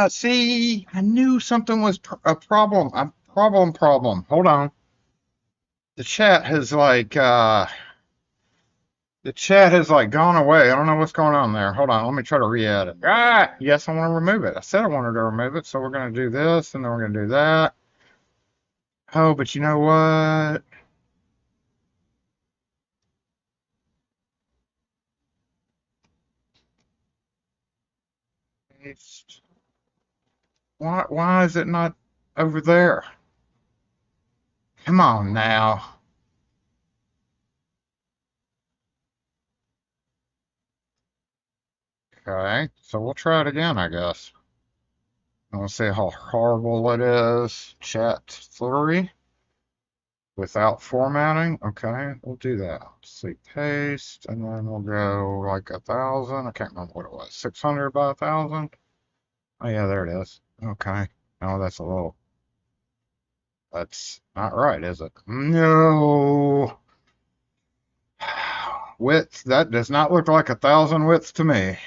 See, I knew something was a problem. A problem. Hold on. The chat has gone away. I don't know what's going on there. Hold on. Let me try to re-add it. Yes, I want to remove it. I said I wanted to remove it, so we're going to do this, and then we're going to do that. Oh, but you know what? Paste. Why is it not over there? Come on now. Okay, so we'll try it again, I guess. I want to see how horrible it is. Chat 3 without formatting. Okay, we'll do that. See, paste, and then we'll go like 1,000. I can't remember what it was. 600 by 1,000. Oh yeah, there it is. Okay. Oh, that's not right, is it? No. Width, that does not look like 1,000 width to me.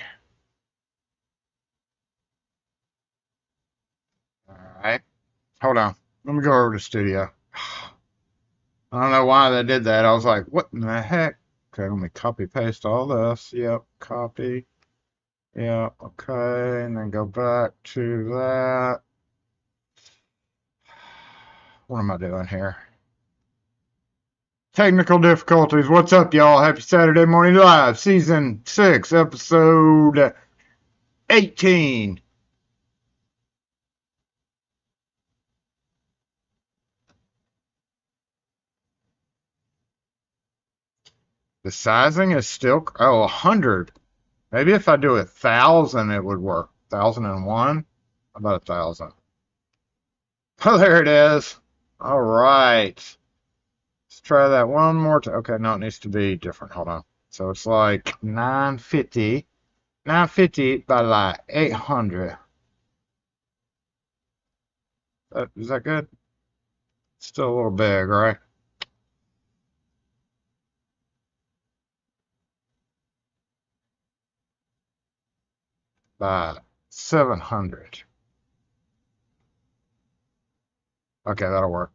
All right. Hold on. Let me go over to Studio. I don't know why they did that. I was like, what in the heck? Okay, let me copy paste all this. Yep, copy. Yeah, okay, and then go back to that. What am I doing here? Technical difficulties. What's up, y'all? Happy Saturday Morning Live, Season 6, Episode 18. The sizing is still, 100. Maybe if I do 1,000, it would work. 1,001? About 1,000. Oh, there it is. All right. Let's try that one more time. Okay, no, it needs to be different. Hold on. So it's like 950. 950 by like 800. Is that good? Still a little big, right? By 700. Okay, that'll work.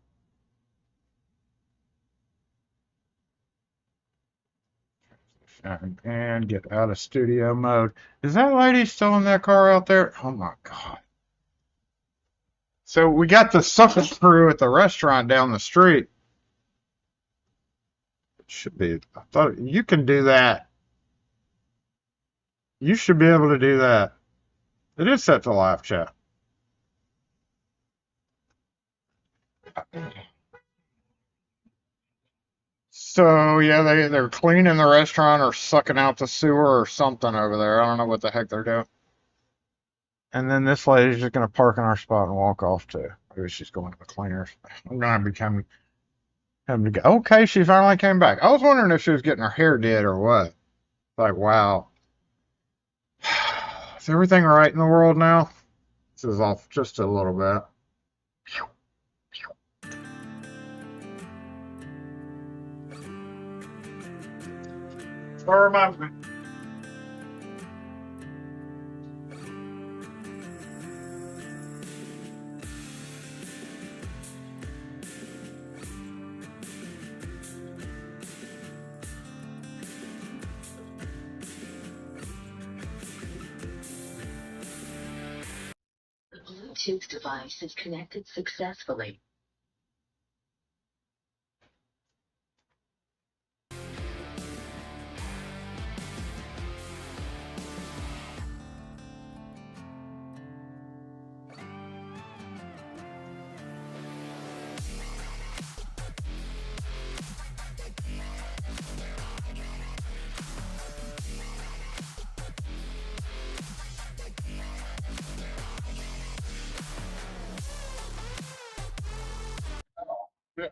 And get out of studio mode. Is that lady still in that car out there? Oh my God. So we got the supper crew at the restaurant down the street. It should be. I thought you can do that. You should be able to do that. It is set to live chat. So yeah, they're cleaning the restaurant or sucking out the sewer or something over there. I don't know what the heck they're doing. And then this lady's just gonna park in our spot and walk off too. Maybe she's going to the cleaners. I'm gonna become having to go. Okay, she finally came back. I was wondering if she was getting her hair did or what. Like, wow. Is everything all right in the world now? This is off just a little bit. Or reminds me. The Bluetooth device is connected successfully.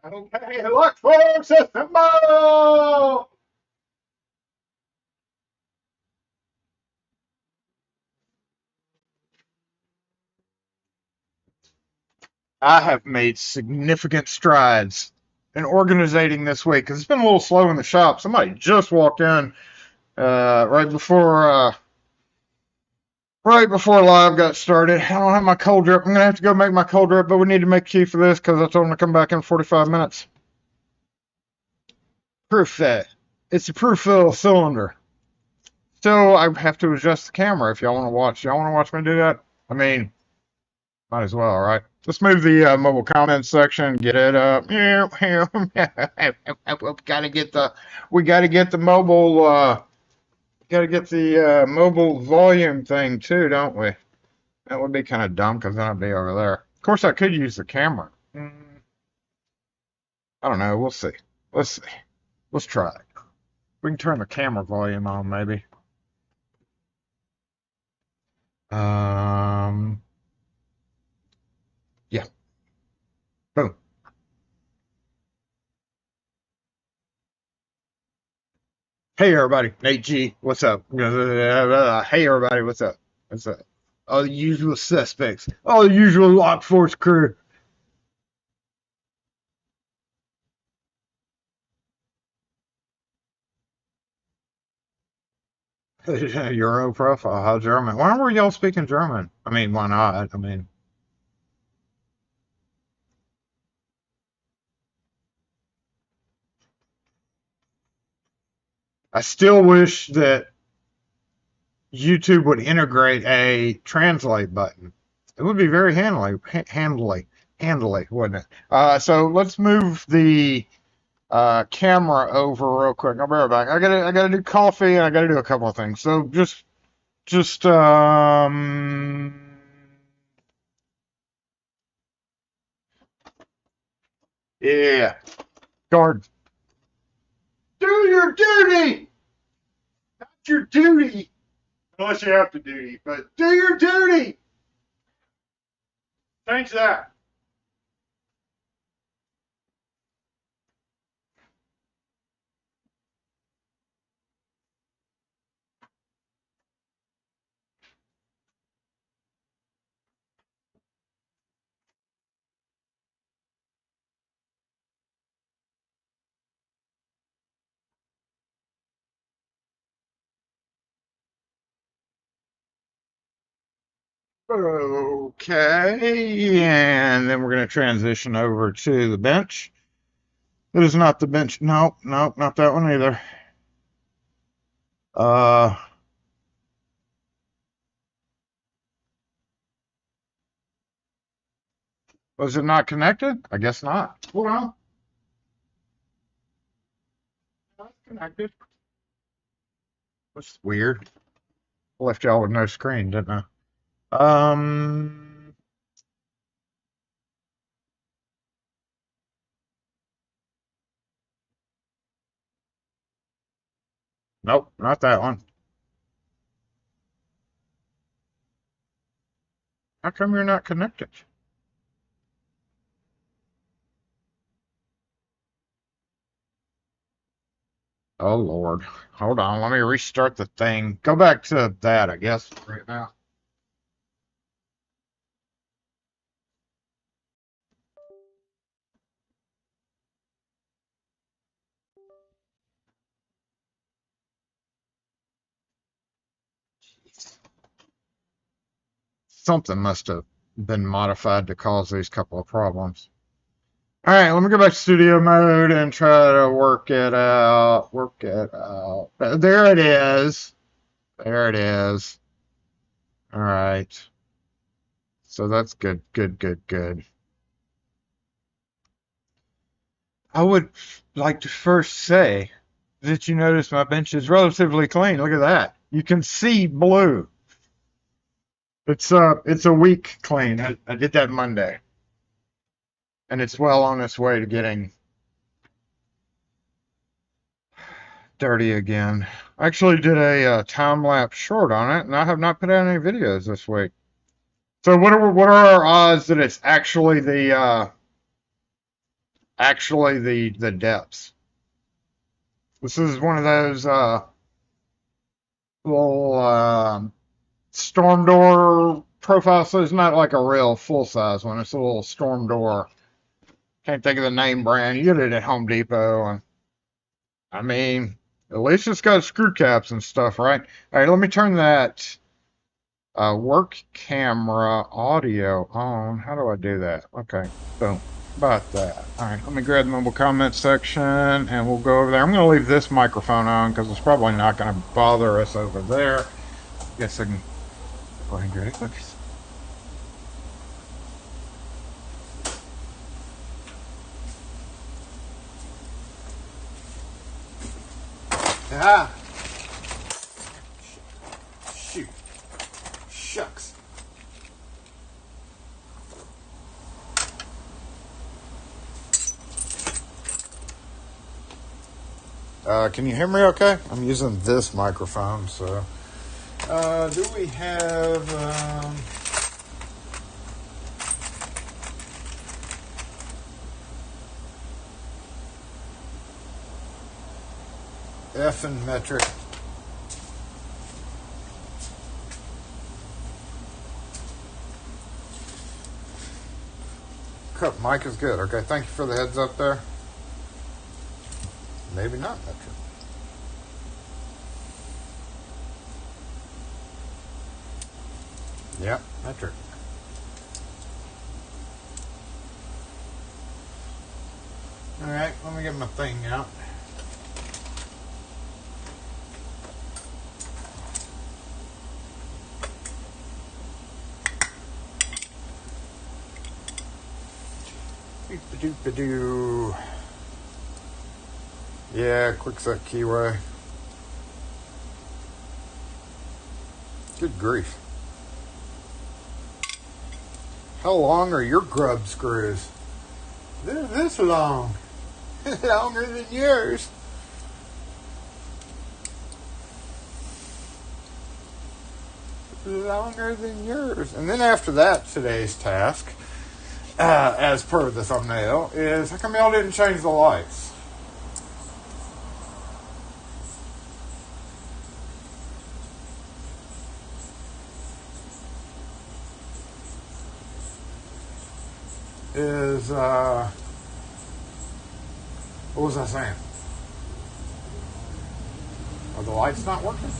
Okay, look for system mode! I have made significant strides in organizing this week because it's been a little slow in the shop. Somebody just walked in right before right before live got started. I don't have my cold drip. I'm going to have to go make my cold drip, but we need to make key for this because I told him to come back in 45 minutes. Proof that. It's a proof fill cylinder. So I have to adjust the camera if y'all want to watch. Y'all want to watch me do that? I mean, might as well, right? Let's move the mobile comments section. Get it up. we gotta get the mobile. Gotta get the mobile volume thing too, don't we? That would be kind of dumb because then I'd be over there. Of course, I could use the camera. I don't know. We'll see. Let's see. Let's try it. We can turn the camera volume on, maybe. Yeah. Boom. Hey, everybody. Nate G. What's up? Hey, everybody. What's up? What's up? All the usual suspects. All the usual Lock Force crew. Euro profile. How German? Why were y'all speaking German? I mean, why not? I mean, I still wish that YouTube would integrate a translate button. It would be very handily, wouldn't it? So let's move the camera over real quick. I'll be right back. I gotta do coffee and I gotta do a couple of things. So just yeah, guard, do your duty. Not your duty, unless you have to duty, but do your duty. Change that. Okay, and then we're going to transition over to the bench. It is not the bench. No, no, not that one either. Uh, was it not connected? I guess not. Hold on. Not connected. That's weird. Left y'all with no screen, didn't I? Nope, not that one. How come you're not connected? Oh Lord. Hold on, let me restart the thing. Go back to that, I guess, right now. Something must have been modified to cause these couple of problems. All right, let me go back to studio mode and try to work it out. Work it out. There it is. There it is. All right. So that's good, good, good, good. I would like to first say that you notice my bench is relatively clean. Look at that. You can see blue. It's a week clean. I did that Monday. And it's well on its way to getting dirty again. I actually did a time-lapse short on it, and I have not put out any videos this week. So what are our odds that it's actually the depths? This is one of those little storm door profile, so it's not like a real full-size one. It's a little storm door. Can't think of the name brand. You get it at Home Depot, and I mean, at least it's got screw caps and stuff, right? All right, let me turn that Work camera audio on. How do I do that? Okay, boom. About that. All right, let me grab the mobile comment section and we'll go over there. I'm going to leave this microphone on because it's probably not going to bother us over there. Guess I can go ahead and get it. Okay. Ah! Shoot. Shucks. Can you hear me okay? I'm using this microphone, so. Do we have, F and metric? Cup mic is good. Okay, thank you for the heads up there. Maybe not metric. Yeah, metric. All right, let me get my thing out. Doop-a-doop-a-doo. Yeah, quick set keyway. Good grief. How long are your grub screws? They're this long. Longer than yours. Longer than yours. And then after that, today's task, as per the thumbnail, is how come y'all didn't change the lights? What was I saying? Are the lights not working?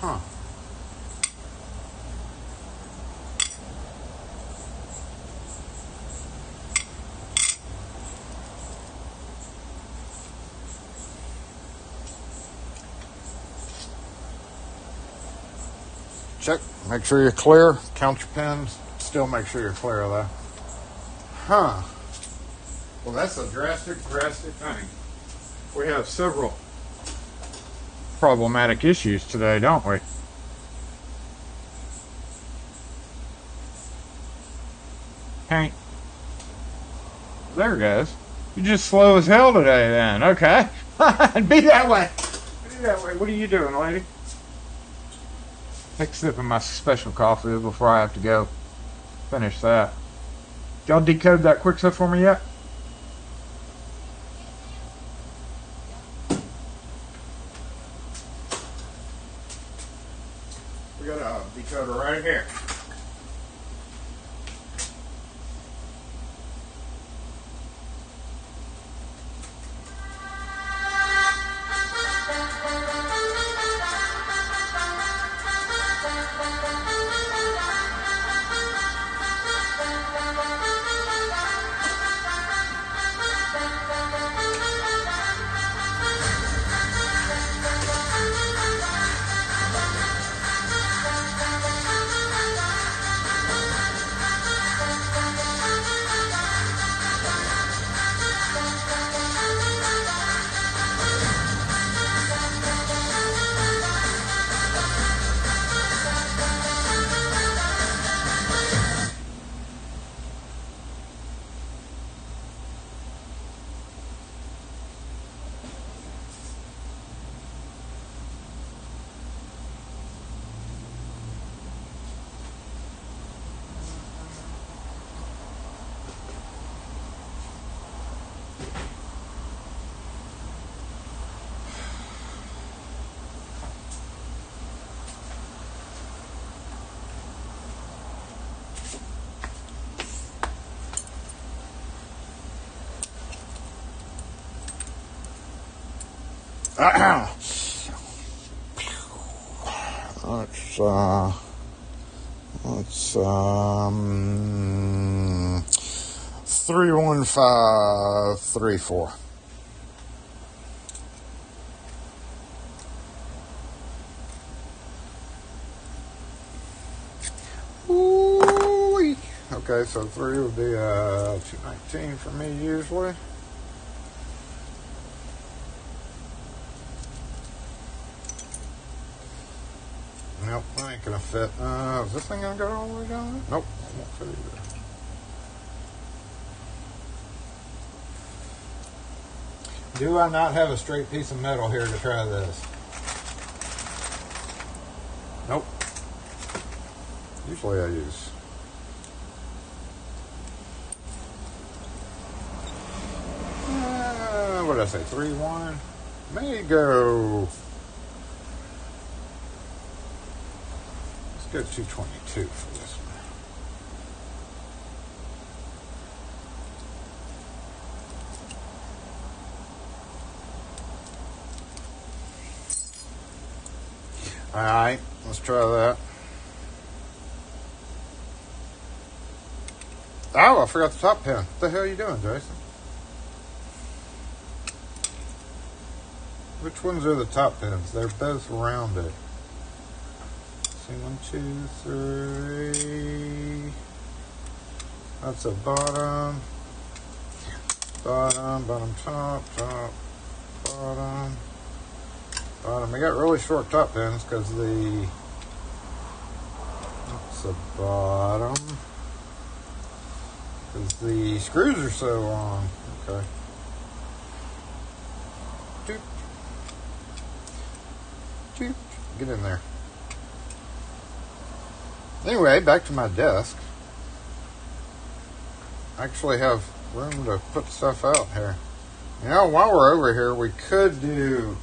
Huh. Check. Make sure you're clear. Count your pins. Still make sure you're clear of that. Huh. Well, that's a drastic thing. We have several problematic issues today, don't we? Hank. There it goes. You're just slow as hell today then. Okay. Be that way. Be that way. What are you doing, lady? Take a sip of my special coffee before I have to go finish that. Did y'all decode that quick set for me yet? We got a decoder right here. Let's 31534. Ooh. Okay, so 3 would be 219 for me usually. Nope, that ain't gonna fit. Is this thing gonna go all the way down there? Nope, it won't fit either. Do I not have a straight piece of metal here to try this? Nope. Usually I use. What did I say? 3-1? May go. Let's go 222 for this one. Alright, let's try that. Oh, I forgot the top pin. What the hell are you doing, Jason? Which ones are the top pins? They're both rounded. See, 1, 2, 3. That's a bottom. Bottom, bottom, top, top, bottom. Bottom. I got really short top pins because that's the bottom. Because the screws are so long. Okay. Doop. Doop. Get in there. Anyway, back to my desk. I actually have room to put stuff out here. You know, while we're over here, we could do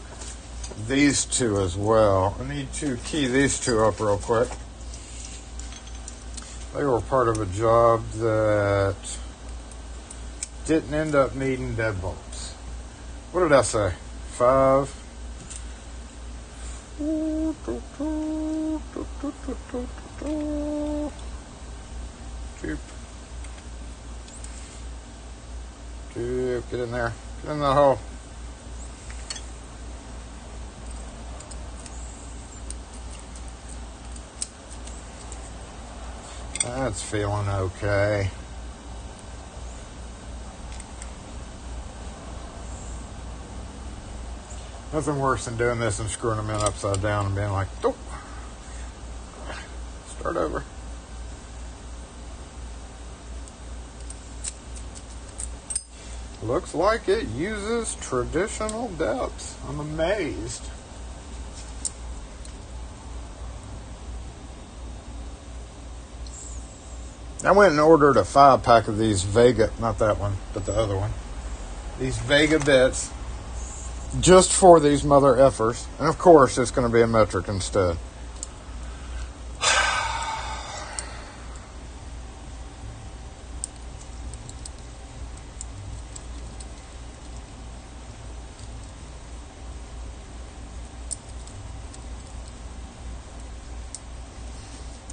these two as well. I need to key these two up real quick. They were part of a job that didn't end up needing deadbolts. What did I say? 5. Doop. Doop. Get in there. Get in that hole. That's feeling okay. Nothing worse than doing this and screwing them in upside down and being like, oh, start over. Looks like it uses traditional depths. I'm amazed. I went and ordered a 5-pack of these Vega, not that one, but the other one. These Vega bits, just for these mother effers. And of course, it's going to be a metric instead.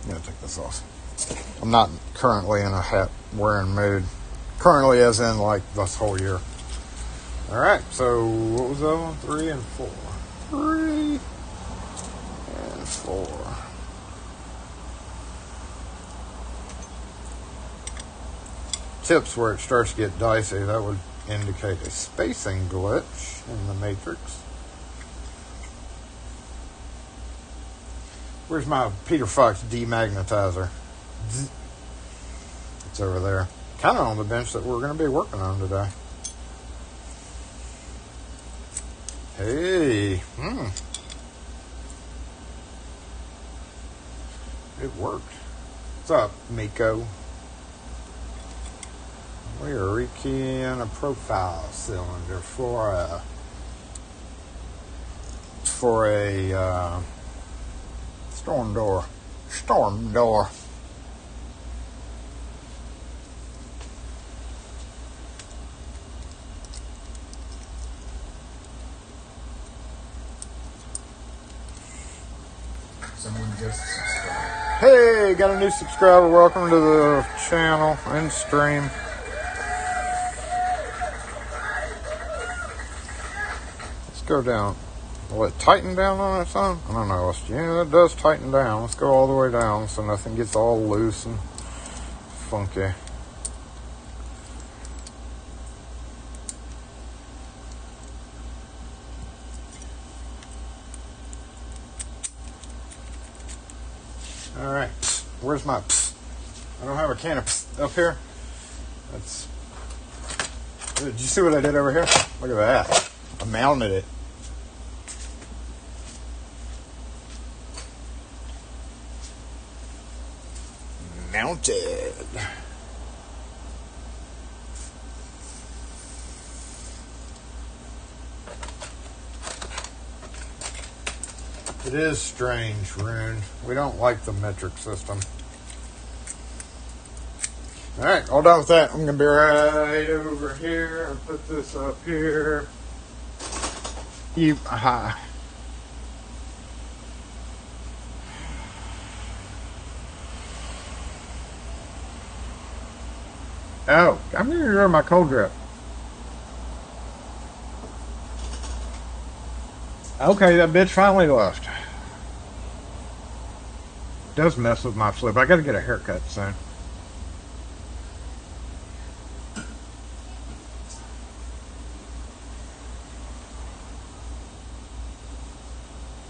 I'm going to take this off. I'm not currently in a hat wearing mood. Currently as in like this whole year. Alright, so what was that one? 3 and 4. 3 and 4. Tips where it starts to get dicey, that would indicate a spacing glitch in the matrix. Where's my Peter Fox demagnetizer? It's over there. Kind of on the bench that we're going to be working on today. Hey. It worked. What's up, Miko? We are rekeying a profile cylinder for a storm door. Storm door. Someone just subscribed. Hey, got a new subscriber. Welcome to the channel and stream. Let's go down. Will it tighten down on its own? I don't know. Yeah, it does tighten down. Let's go all the way down so nothing gets all loose and funky. All right. Where's my psst? I don't have a can of psst up here. That's. Did you see what I did over here? Look at that. I mounted it. Mounted. It is strange, Rune. We don't like the metric system. Alright, all done with that. I'm going to be right over here and put this up here. Oh, I'm going to get rid of my cold drip. Okay, that bitch finally left. It does mess with my flip. I got to get a haircut soon.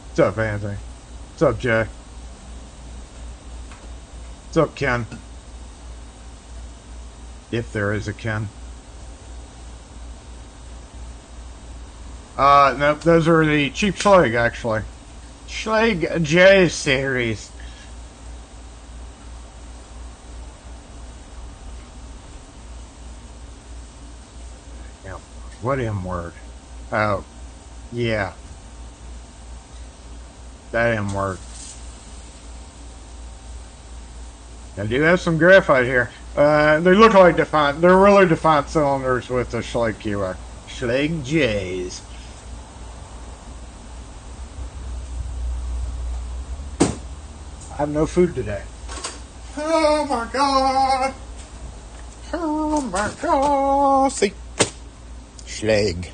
What's up, Anthony? What's up, Jay? What's up, Ken? If there is a Ken. No, those are the cheap Schlage, actually. Schlage J series. Yeah. What M word? Oh, yeah. That M word. I do have some graphite here. They look like defined. They're really defined cylinders with the Schlage keyword. Schlage J's. I have no food today. Oh my god! Oh my god! See? Schlage.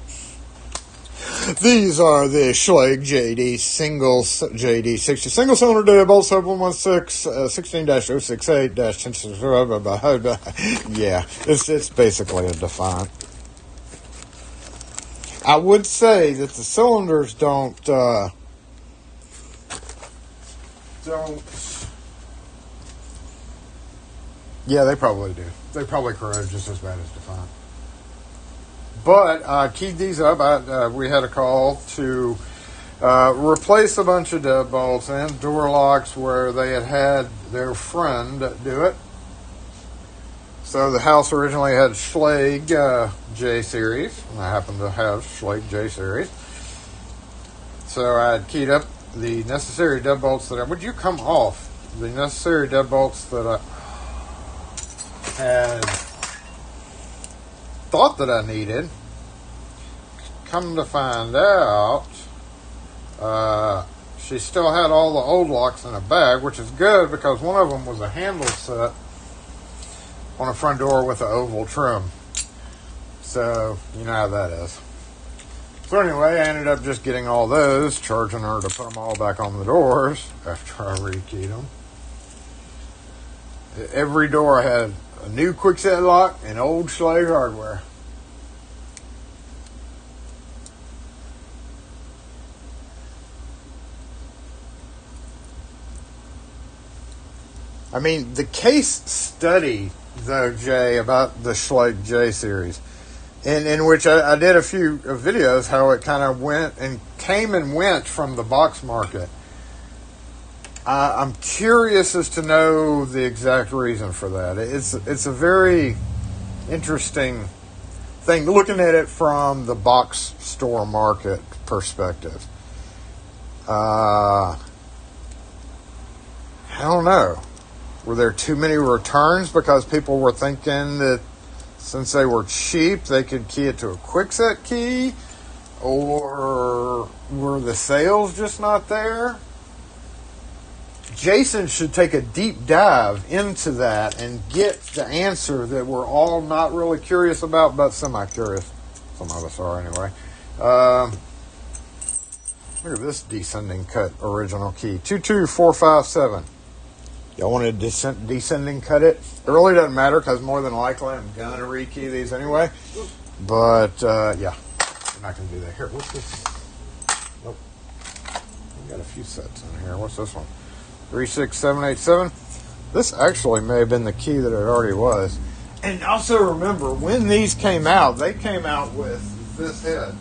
These are the Schlage JD single JD60 single cylinder deadbolt 716 16-068-10. Yeah, it's basically a Defiant. I would say that the cylinders don't. Yeah, they probably do. They probably corrode just as bad as Defiant. But I keyed these up. We had a call to replace a bunch of deadbolts and door locks where they had their friend do it. So the house originally had Schlage J series, and I happen to have Schlage J series. So I had keyed up the necessary deadbolts that would you come off? The necessary deadbolts that I had thought that I needed. Come to find out, she still had all the old locks in a bag, which is good because one of them was a handle set on a front door with an oval trim. So, you know how that is. So anyway, I ended up just getting all those, charging her to put them all back on the doors after I rekeyed them. Every door had a new quickset lock and old Schlage hardware. I mean, the case study, though, Jay, about the Schlage J series, in which I did a few videos how it kind of went and came and went from the box market. I'm curious as to know the exact reason for that. It's a very interesting thing, looking at it from the box store market perspective. I don't know. Were there too many returns because people were thinking that since they were cheap, they could key it to a quickset key? Or were the sales just not there? Jason should take a deep dive into that and get the answer that we're all not really curious about, but semi-curious. Some of us are anyway. Look at this descending cut original key. 22457. Y'all want to descending cut it? It really doesn't matter because more than likely I'm going to rekey these anyway. But, yeah. I'm not going to do that. Here, what's this? Nope. We got a few sets in here. What's this one? 36787. This actually may have been the key that it already was. And also remember, when these came out, they came out with this head.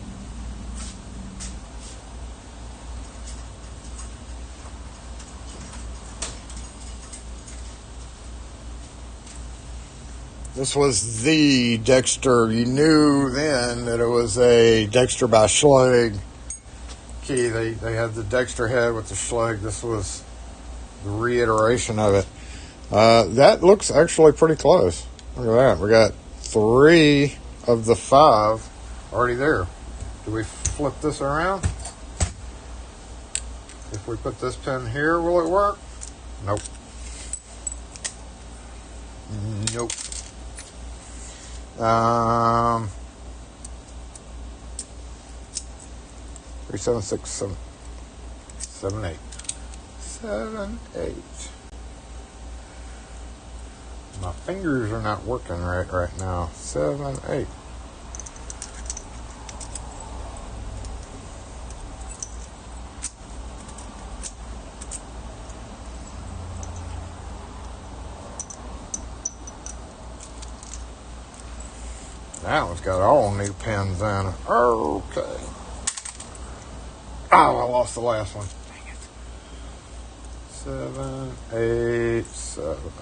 This was the Dexter. You knew then that it was a Dexter by Schlage key. They had the Dexter head with the Schlage. This was the reiteration of it. That looks actually pretty close. Look at that. We got 3 of the 5 already there. Do we flip this around? If we put this pin here, will it work? Nope. Nope. 37678. 78. My fingers are not working right now. 78. That one's got all new pins in it. Okay. Oh, I lost the last one. Dang it. 787.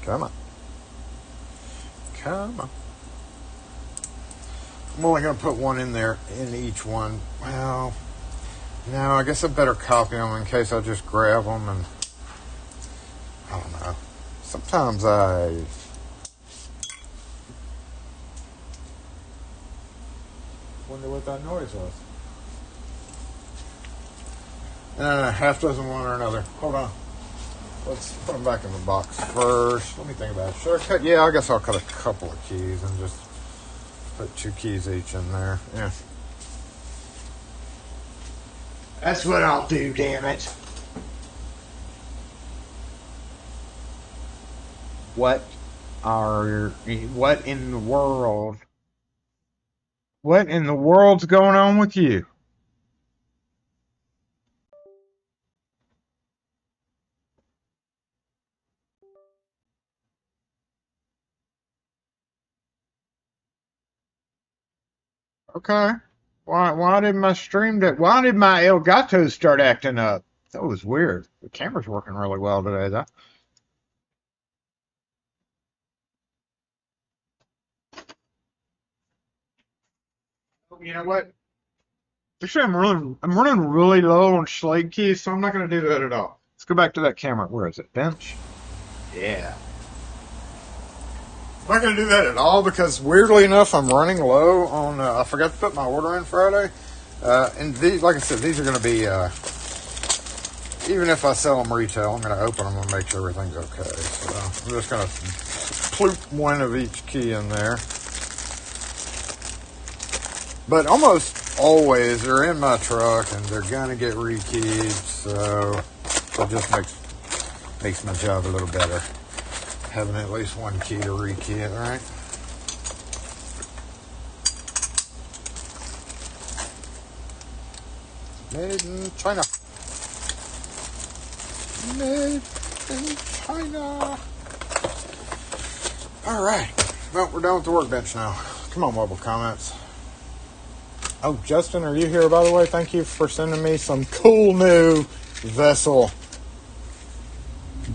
Come on. Come on. I'm only going to put one in there, in each one. Well, no, I guess I better copy them in case I just grab them and... I don't know. Sometimes I... wonder what that noise was. Half dozen one or another. Hold on. Let's put them back in the box first. Let me think about it. Should I cut? Yeah, I guess I'll cut a couple of keys and just put 2 keys each in there. Yeah. That's what I'll do, damn it. What in the world? What in the world's going on with you? Okay. Why did my why did my Elgato start acting up? That was weird. The camera's working really well today, though. You know what? Actually, I'm running really low on Schlage keys, so I'm not going to do that at all. Let's go back to that camera. Where is it? Bench? Yeah. I'm not going to do that at all because, weirdly enough, I'm running low on... I forgot to put my order in Friday. And these, like I said, these are going to be... even if I sell them retail, I'm going to open them and make sure everything's okay. So I'm just going to ploop one of each key in there. But almost always they're in my truck and they're going to get rekeyed. So it just makes my job a little better. Having at least one key to rekey it, right? Made in China. Made in China. All right. Well, we're done with the workbench now. Come on, mobile comments. Oh, Justin, are you here, by the way? Thank you for sending me some cool new vessel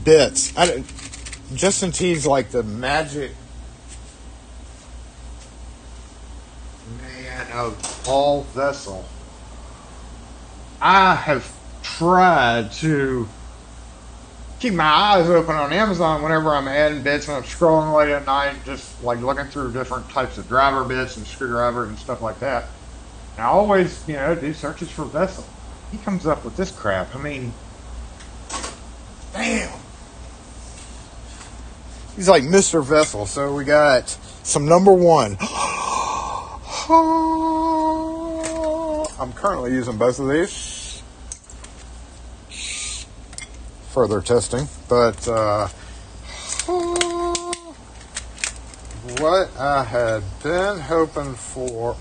bits. Justin T's like the magic man of all vessel. I have tried to keep my eyes open on Amazon whenever I'm adding bits and I'm scrolling late at night, just like looking through different types of driver bits and screwdriver and stuff like that. And I always, do searches for vessel. He comes up with this crap. I mean, damn. He's like Mr. Vessel. So we got some number 1. I'm currently using both of these. Further testing. But what I had been hoping for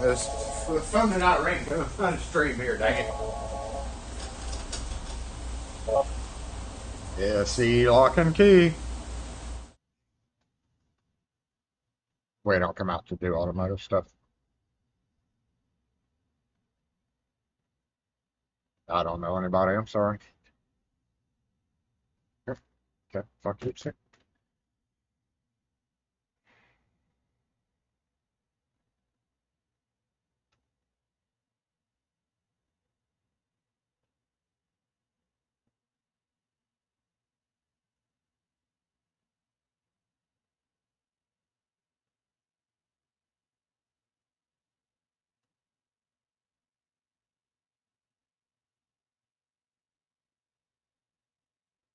is for the phone to not ring. The phone stream here, dang it. Yeah, see, lock and key. Wait, I'll come out to do automotive stuff. I don't know anybody, I'm sorry. Okay, fuck you, sick.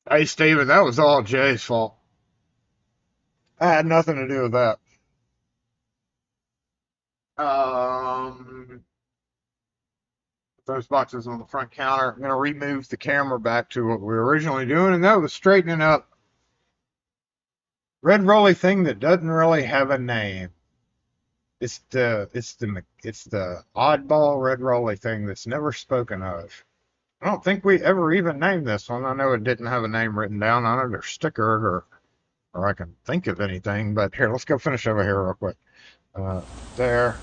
Hey, Steven, that was all Jay's fault. I had nothing to do with that. Those boxes on the front counter. I'm going to remove the camera back to what we were originally doing, and that was straightening up red rolly thing that doesn't really have a name. It's the oddball red rolly thing that's never spoken of. I don't think we ever even named this one. I know it didn't have a name written down on it or stickered or I can think of anything. But here, let's go finish over here real quick. There.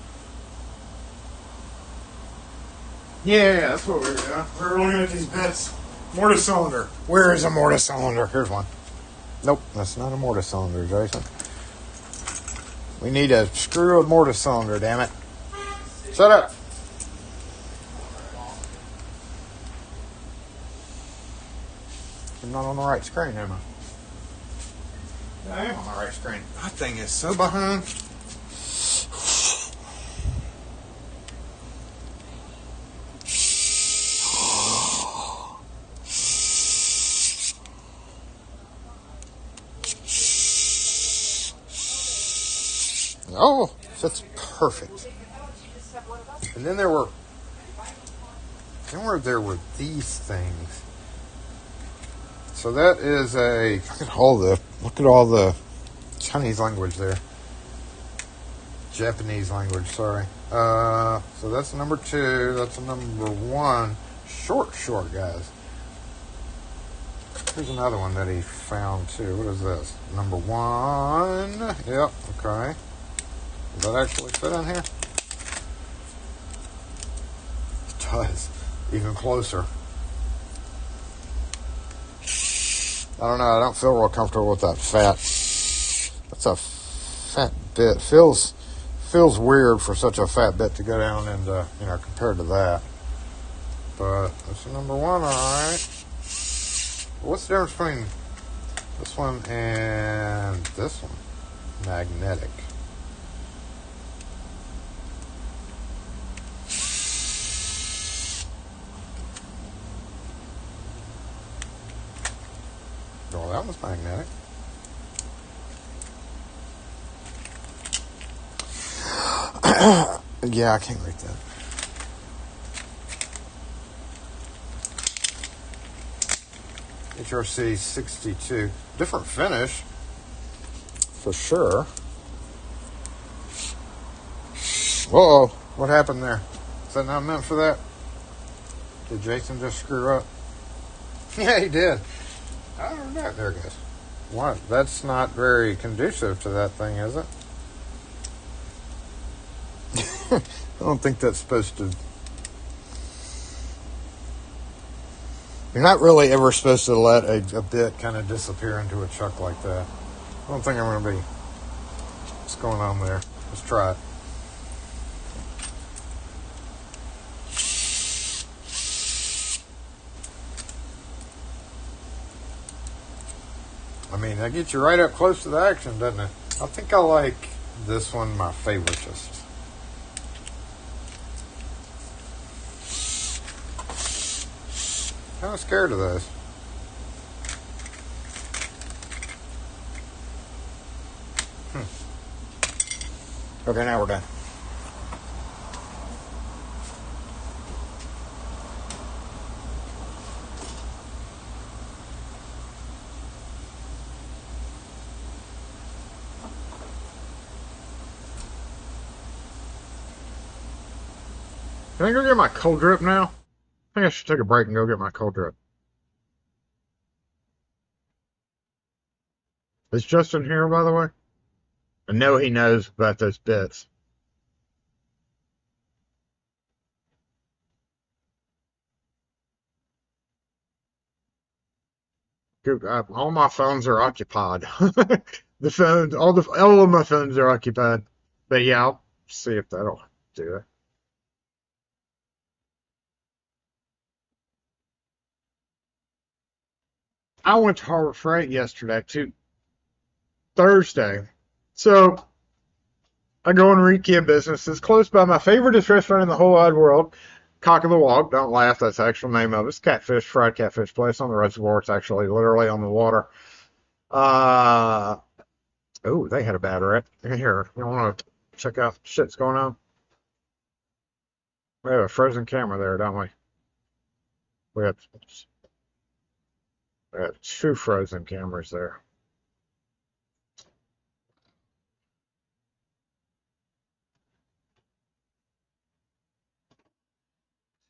Yeah, that's what we were doing. We were looking at these bits. Mortise cylinder. Where is a mortise cylinder? Here's one. Nope, that's not a mortise cylinder, Jason. We need a screw a mortise cylinder, damn it. Shut up. I'm not on the right screen, am I? I am on the right screen. That thing is so behind. Oh, fits perfect. And then there were these things. So that is look at all the Chinese language there. Japanese language, sorry. So that's number 2. That's a number 1. Short, guys. Here's another one that he found too. What is this? Number 1. Yep, okay. Does that actually fit in here? It does. Even closer. I don't know. I don't feel real comfortable with that fat. That's a fat bit. Feels weird for such a fat bit to go down and compared to that. But that's the number 1, all right. What's the difference between this one and this one? Magnetic. Oh, that was magnetic. Yeah, I can't read that. HRC 62. Different finish, for sure. Uh-oh, what happened there? Is that not meant for that? Did Jason just screw up? Yeah, he did. I don't know. There it goes. What? That's not very conducive to that thing, is it? I don't think that's supposed to... You're not really ever supposed to let a bit kind of disappear into a chuck like that. I don't think I'm going to be... What's going on there? Let's try it. I mean, that gets you right up close to the action, doesn't it? I think I like this one my favoritist. Kind of scared of those. Okay, now we're done. Can I go get my cold drip now? I think I should take a break and go get my cold drip. Is Justin here, by the way? I know he knows about those bits. All my phones are occupied. All of my phones are occupied. But yeah, I'll see if that'll do it. I went to Harbor Freight yesterday, too. Thursday. So I go and read kid businesses close by my favorite restaurant in the whole wide world, Cock of the Walk. Don't laugh, that's the actual name of it. It's catfish, fried catfish place on the reservoir. It's actually literally on the water. Oh, they had a bad wreck. Here, you want to check out shit's going on? We have a frozen camera there, don't we? We have, we have two frozen cameras there.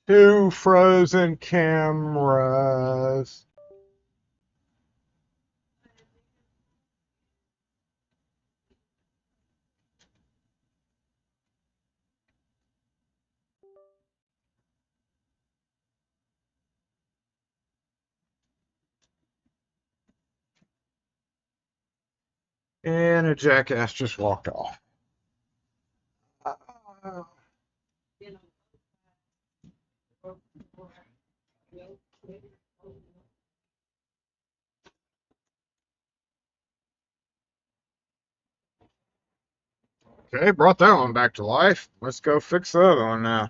Two frozen cameras. And a jackass just walked off. Okay, brought that one back to life. Let's go fix the other one now.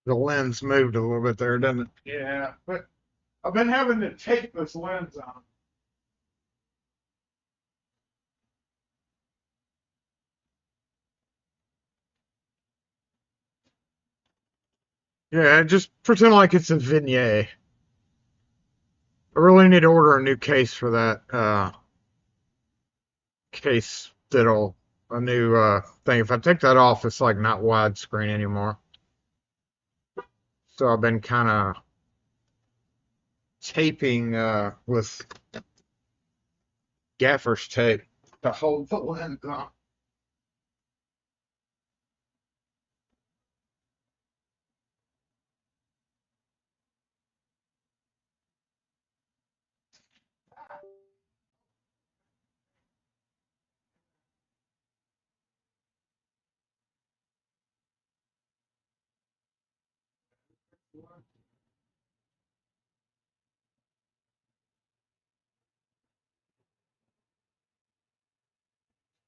The lens moved a little bit there, didn't it? Yeah, but I've been having to tape this lens on. Yeah, just pretend like it's a vignette. I really need to order a new case for that case that'll a new thing. If I take that off, it's like not widescreen anymore. So I've been kind of taping with gaffer's tape to hold the lens on.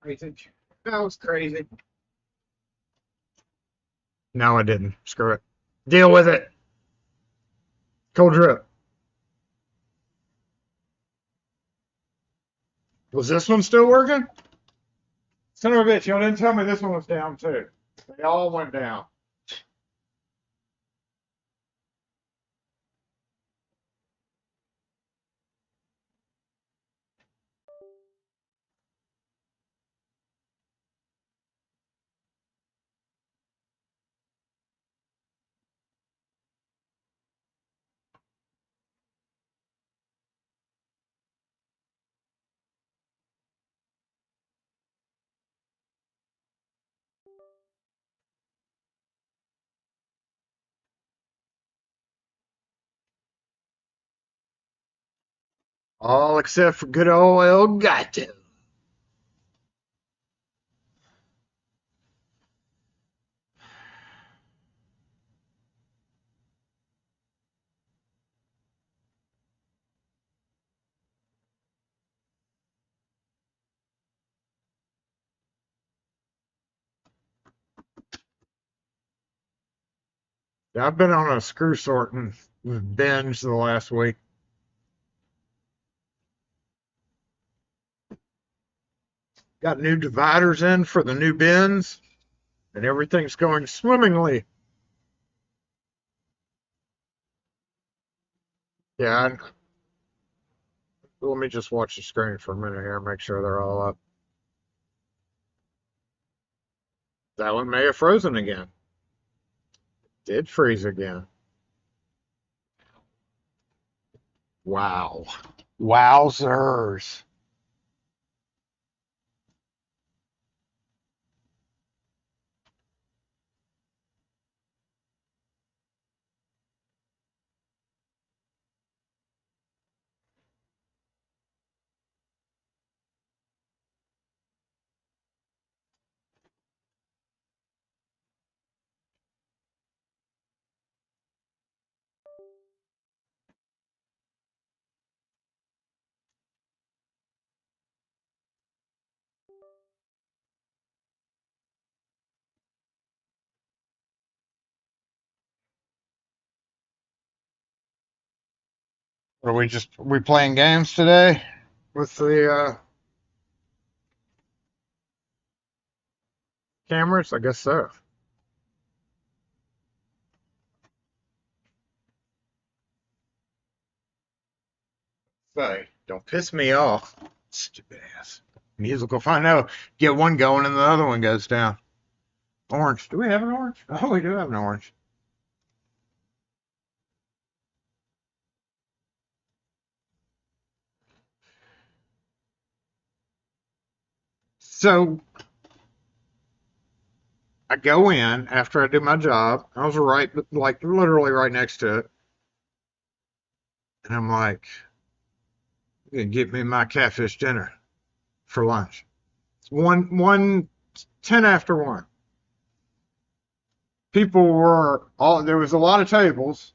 Crazy. That was crazy. No, I didn't. Screw it. Deal with it. Cold drip. Was this one still working? Son of a bitch, y'all didn't tell me this one was down too. They all went down. All except for good old El Gato. Yeah, I've been on a screw sorting binge the last week. Got new dividers in for the new bins, and everything's going swimmingly. Yeah, let me just watch the screen for a minute here, make sure they're all up. That one may have frozen again. Did freeze again. Wow. Wowzers. Are we playing games today with the cameras? I guess so. Say, don't piss me off. Stupid ass. Musical fun. No, get one going and the other one goes down. Orange. Do we have an orange? Oh, we do have an orange. So I go in after I do my job. I was right, like literally right next to it. And I'm like, you can get me my catfish dinner for lunch. One 10 after 1. People were all, there was a lot of tables,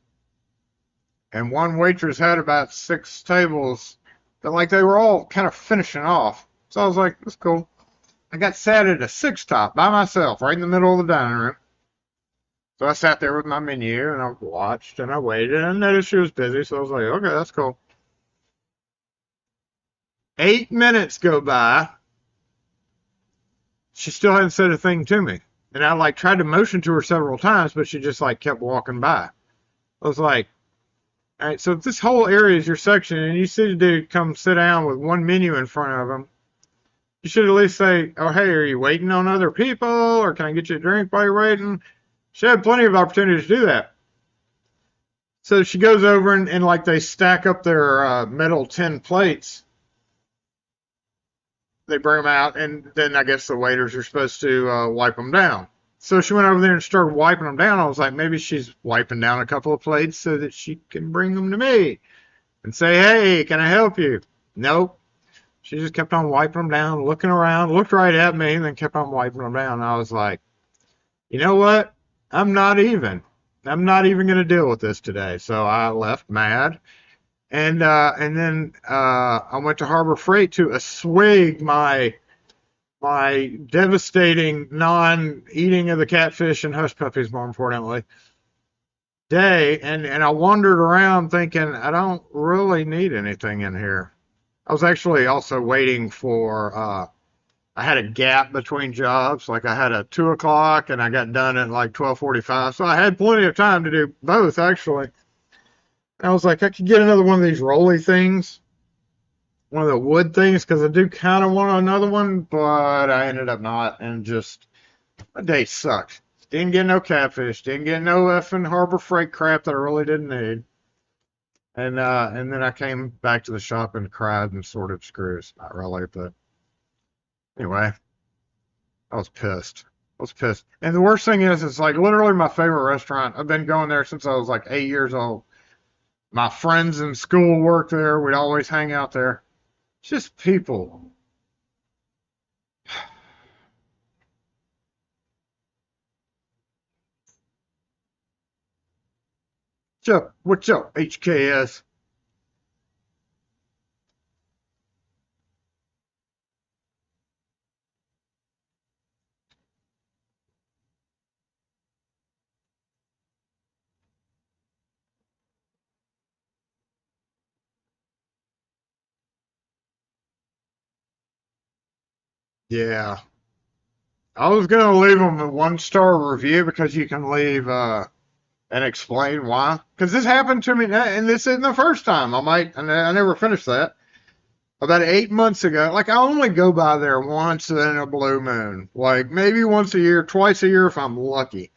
and one waitress had about 6 tables that like they were all kind of finishing off. So I was like, that's cool. I got sat at a 6 top by myself, right in the middle of the dining room. So I sat there with my menu and I watched and I waited and I noticed she was busy, so I was like, okay, that's cool. 8 minutes go by. She still hadn't said a thing to me. And I like tried to motion to her several times, but she just like kept walking by. I was like, all right, so if this whole area is your section and you see the dude come sit down with one menu in front of him, you should at least say, oh, hey, are you waiting on other people? Or can I get you a drink while you're waiting? She had plenty of opportunity to do that. So she goes over and like they stack up their metal tin plates. They bring them out, and then I guess the waiters are supposed to wipe them down. So she went over there and started wiping them down. I was like, maybe she's wiping down a couple of plates so that she can bring them to me and say, hey, can I help you? Nope. She just kept on wiping them down, looking around, looked right at me, and then kept on wiping them down. And I was like, you know what? I'm not even going to deal with this today. So I left mad. And then I went to Harbor Freight to assuage my devastating non-eating of the catfish and hush puppies, more importantly, day. And I wandered around thinking, I don't really need anything in here. I was actually also waiting for, I had a gap between jobs. Like I had a 2 o'clock and I got done at like 12:45. So I had plenty of time to do both, actually. I was like, I could get another one of these rolly things, one of the wood things, because I do kind of want another one, but I ended up not, and just, my day sucked. Didn't get no catfish, didn't get no effing Harbor Freight crap that I really didn't need. And then I came back to the shop and cried and sorted screws. Not really, but anyway, I was pissed. I was pissed. And the worst thing is, it's like literally my favorite restaurant. I've been going there since I was like 8 years old. My friends in school work there. We'd always hang out there. It's just people. What's up? What's up, HKS? Yeah. I was gonna leave them a 1-star review because you can leave and explain why. Because this happened to me, and this isn't the first time. And I never finished that. About 8 months ago, like I only go by there once in a blue moon, like maybe once a year, twice a year if I'm lucky.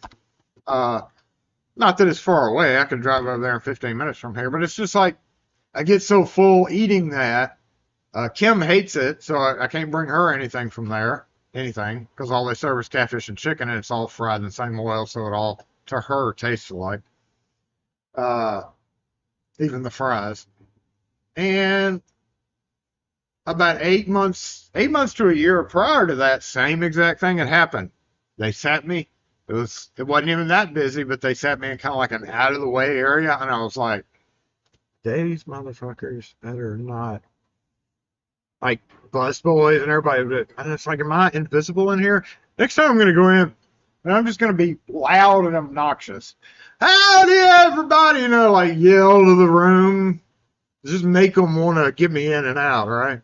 Uh, Not that it's far away. I can drive over there in 15 minutes from here, but it's just like I get so full eating that. Kim hates it, so I can't bring her anything from there, anything, because all they serve is catfish and chicken, and it's all fried in the same oil, so it all to her tastes alike. Uh, Even the fries. And about 8 months to a year prior to that, same exact thing had happened. They sat me. It wasn't even that busy, but they sat me in kind of like an out of the way area, and I was like, these motherfuckers that are not like bus boys and everybody. And it's like, am I invisible in here? Next time I'm gonna go in and I'm just gonna be loud and obnoxious. Howdy, everybody! You know, like yell to the room. Just make them want to get me in and out, right?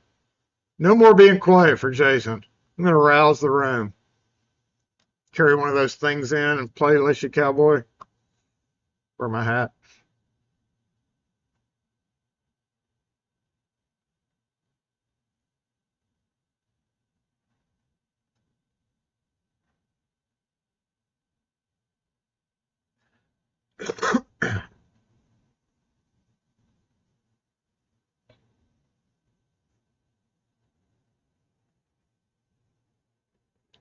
No more being quiet for Jason. I'm gonna rouse the room. Carry one of those things in and play Alicia Cowboy. Wear my hat.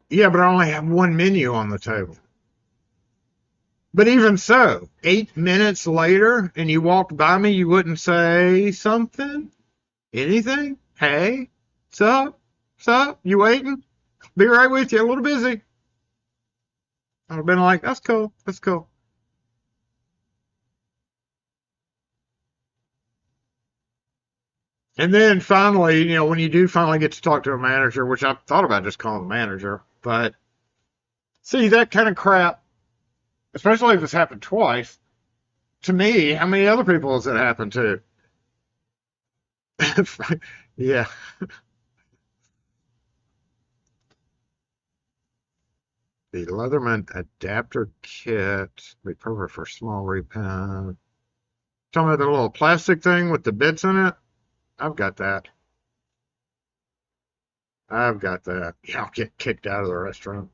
Yeah, but I only have one menu on the table. But even so, 8 minutes later, and you walked by me, you wouldn't say something? Anything? Hey, what's up? What's up? You waiting? Be right with you. A little busy. I'd have been like, that's cool. That's cool. And then finally, when you do finally get to talk to a manager, which I've thought about just calling a manager, but see, that kind of crap, especially if it's happened twice, to me, how many other people has it happened to? Yeah. The Leatherman adapter kit be perfect for small repair. Talking about the little plastic thing with the bits in it? I've got that. I've got that. Yeah, I'll get kicked out of the restaurant.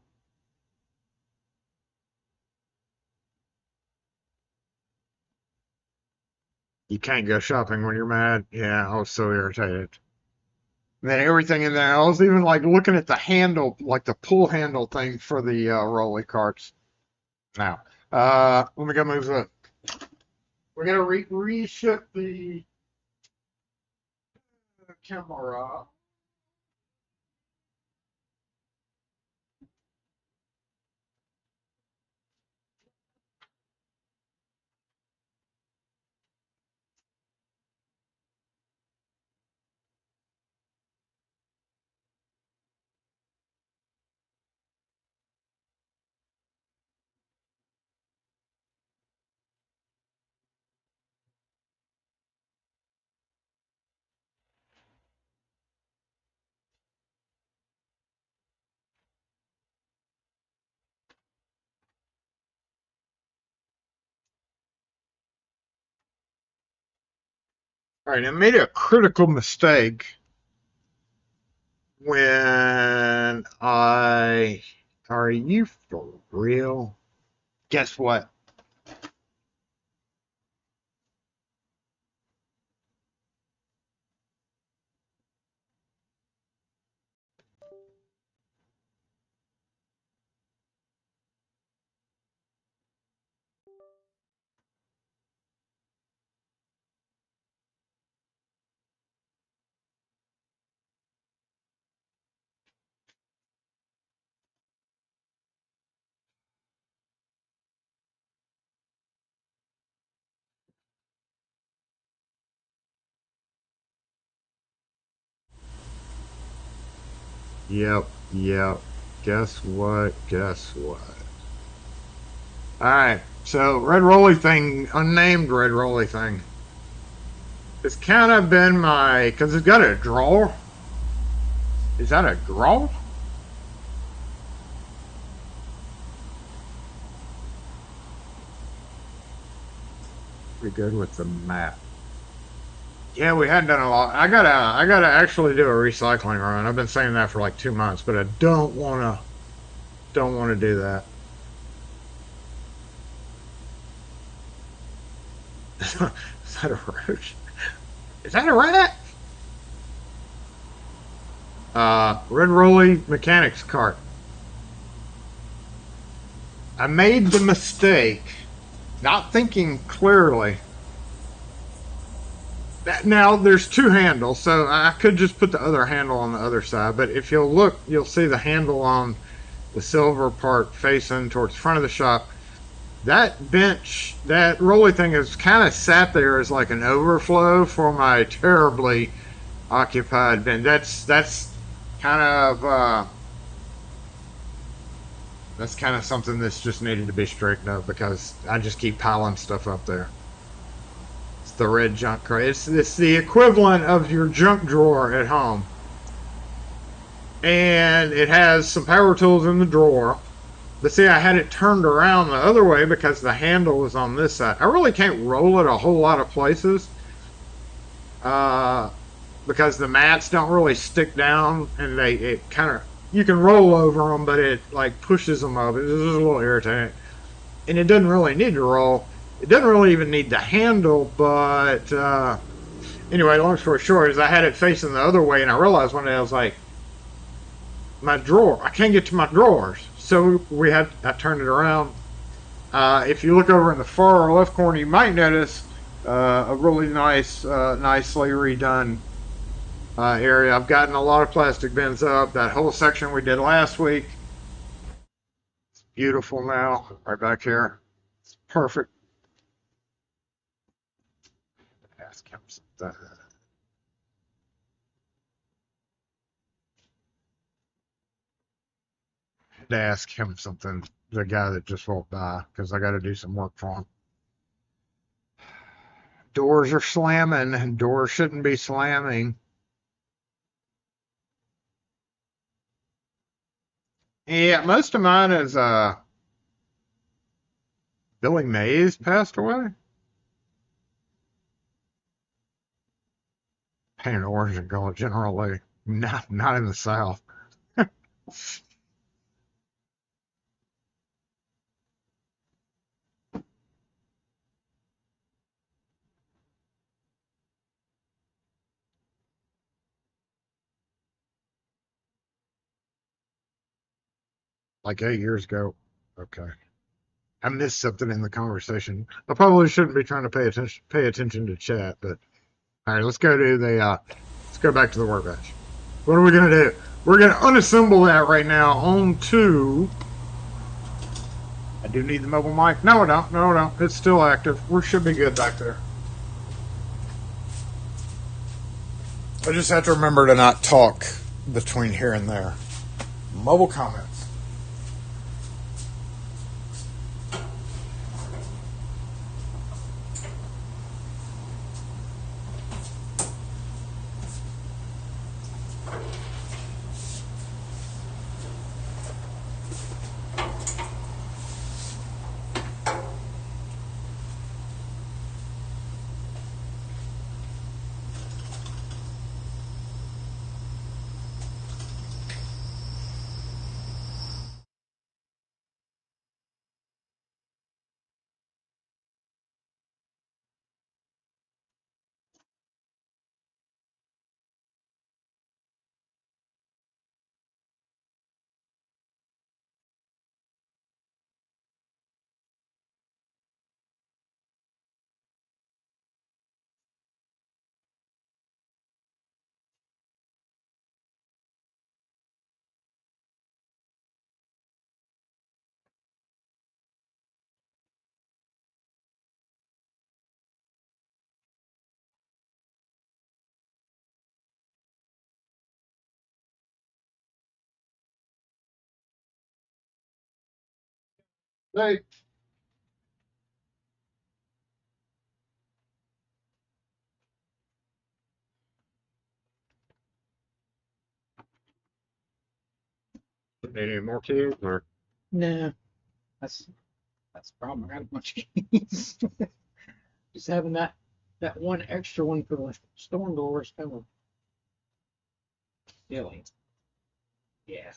You can't go shopping when you're mad. Yeah, I was so irritated. And then everything in there. I was even like looking at the handle, like the pull handle thing for the rolly carts. Now, let me go move the. We're gonna reshift the camera. All right, I made a critical mistake when I. Are you for real? Guess what? Yep, yep. Guess what? Guess what? Alright, so red rolly thing, unnamed red rolly thing. It's kind of been my, because it's got a drawer. Is that a drawer? Pretty good with the map. Yeah, we hadn't done a lot. I gotta actually do a recycling run. I've been saying that for like 2 months, but I don't wanna do that. Is that a roach? Is that a rat? Red Rolly mechanics cart. I made the mistake, not thinking clearly. Now there's 2 handles, so I could just put the other handle on the other side, but if you'll look, you'll see the handle on the silver part facing towards the front of the shop. That bench, that rolly thing is kind of sat there as like an overflow for my terribly occupied bench. That's kind of something that's just needed to be straightened up because I just keep piling stuff up there. It's the red junk crate. It's the equivalent of your junk drawer at home. And it has some power tools in the drawer. But see, I had it turned around the other way because the handle was on this side. I really can't roll it a whole lot of places. Because the mats don't really stick down and it kind of, you can roll over them, but it like pushes them up. It's just a little irritating. And it doesn't really need to roll. It doesn't really even need the handle, but anyway, long story short is I had it facing the other way, and I realized one day I was like, my drawer, I can't get to my drawers. So I turned it around. If you look over in the far left corner, you might notice a really nice, nicely redone area. I've gotten a lot of plastic bins up. That whole section we did last week, it's beautiful now, right back here. It's perfect. Ask him something. To ask him something, the guy that just walked by, because I got to do some work for him. Doors are slamming, and doors shouldn't be slamming. Yeah, most of mine is Billy Mays passed away. Painted orange and gold generally, not in the South. Like 8 years ago. Okay. I missed something in the conversation. I probably shouldn't be trying to pay attention to chat, but all right, let's go back to the workbench. What are we gonna do? We're gonna unassemble that right now onto. I do need the mobile mic. No, I don't. No, I don't. It's still active. We should be good back there. I just have to remember to not talk between here and there. Mobile comments. Hey. Need any more keys or? Nah, that's the problem. I got a bunch of keys. Just having that one extra one for the storm doors kind of silly. Yeah.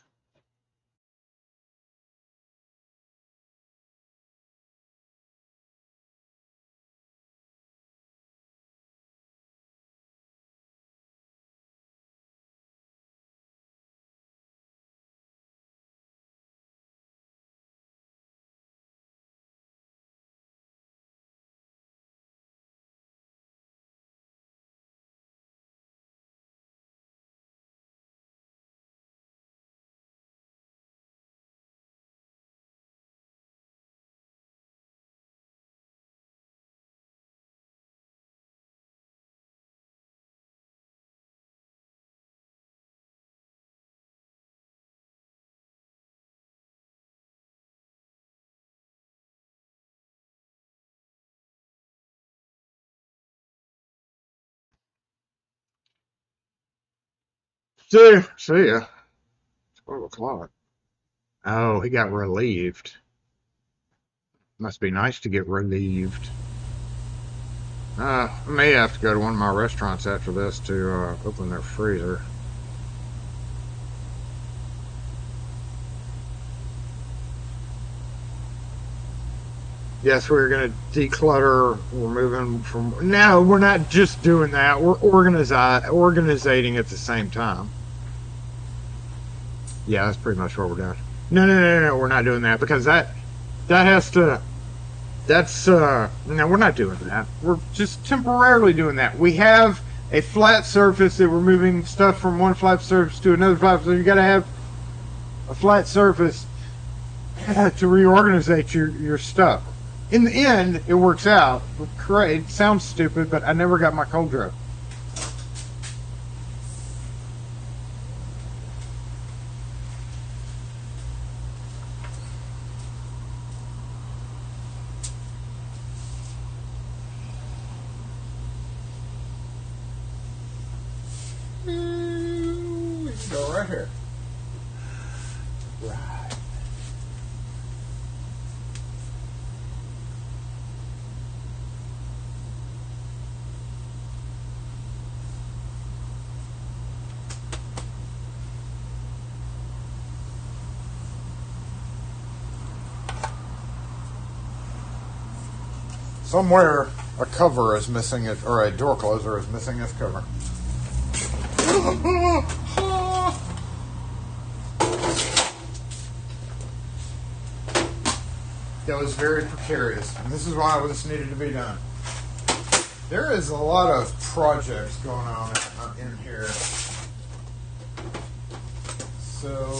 See ya. 12 o'clock. Oh, he got relieved. Must be nice to get relieved. I may have to go to one of my restaurants after this to open their freezer. Yes, we're going to declutter. We're moving from. No, we're not just doing that. We're organizing at the same time. Yeah, that's pretty much what we're doing. No, we're not doing that because that has to. That's no, we're not doing that. We're just temporarily doing that. We have a flat surface that we're moving stuff from one flat surface to another flat. So you got to have a flat surface to reorganize your stuff. In the end, it works out. It sounds stupid, but I never got my cold draw. We can go right here. Right. Somewhere a cover is missing it, or a door closer is missing its cover. That was very precarious, and this is why this needed to be done. There is a lot of projects going on in here. So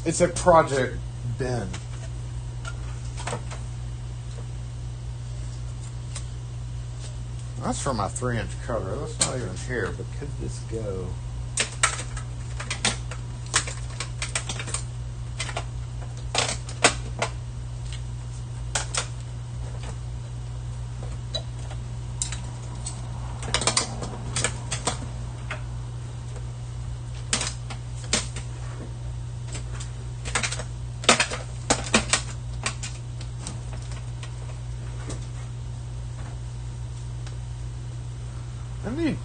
it's a project bin. That's for my 3-inch cover. That's not even here, but could this go?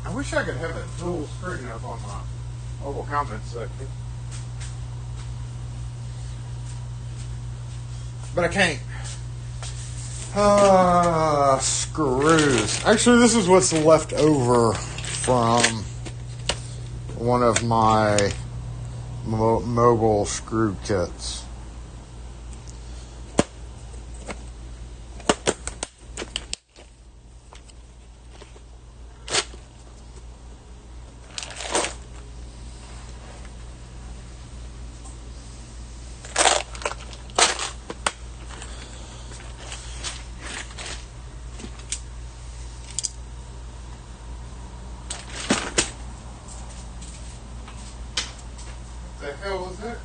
I wish I could have a dual screen up on my mobile comments section. But I can't. Screws. Actually, this is what's left over from one of my mobile screw kits. hell is it?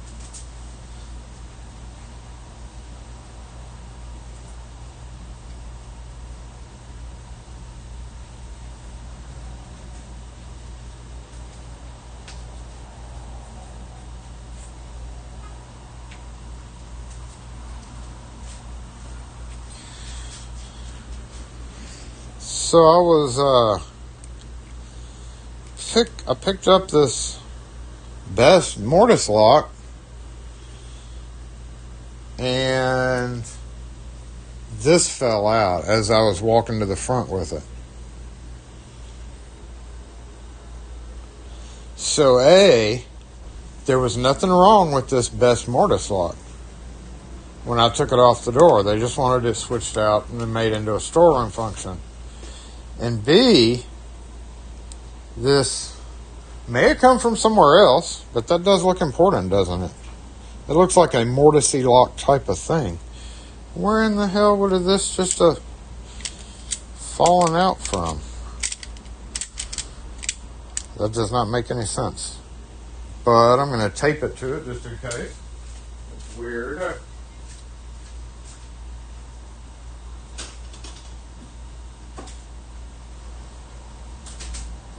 So I picked up this best mortise lock, and this fell out as I was walking to the front with it. So there was nothing wrong with this best mortise lock. When I took it off the door, they just wanted it switched out and then made into a storeroom function. And B, this may have come from somewhere else, but that does look important, doesn't it? It looks like a mortisey lock type of thing. Where in the hell would this just have fallen out from? That does not make any sense. But I'm going to tape it to it just in case. It's weird.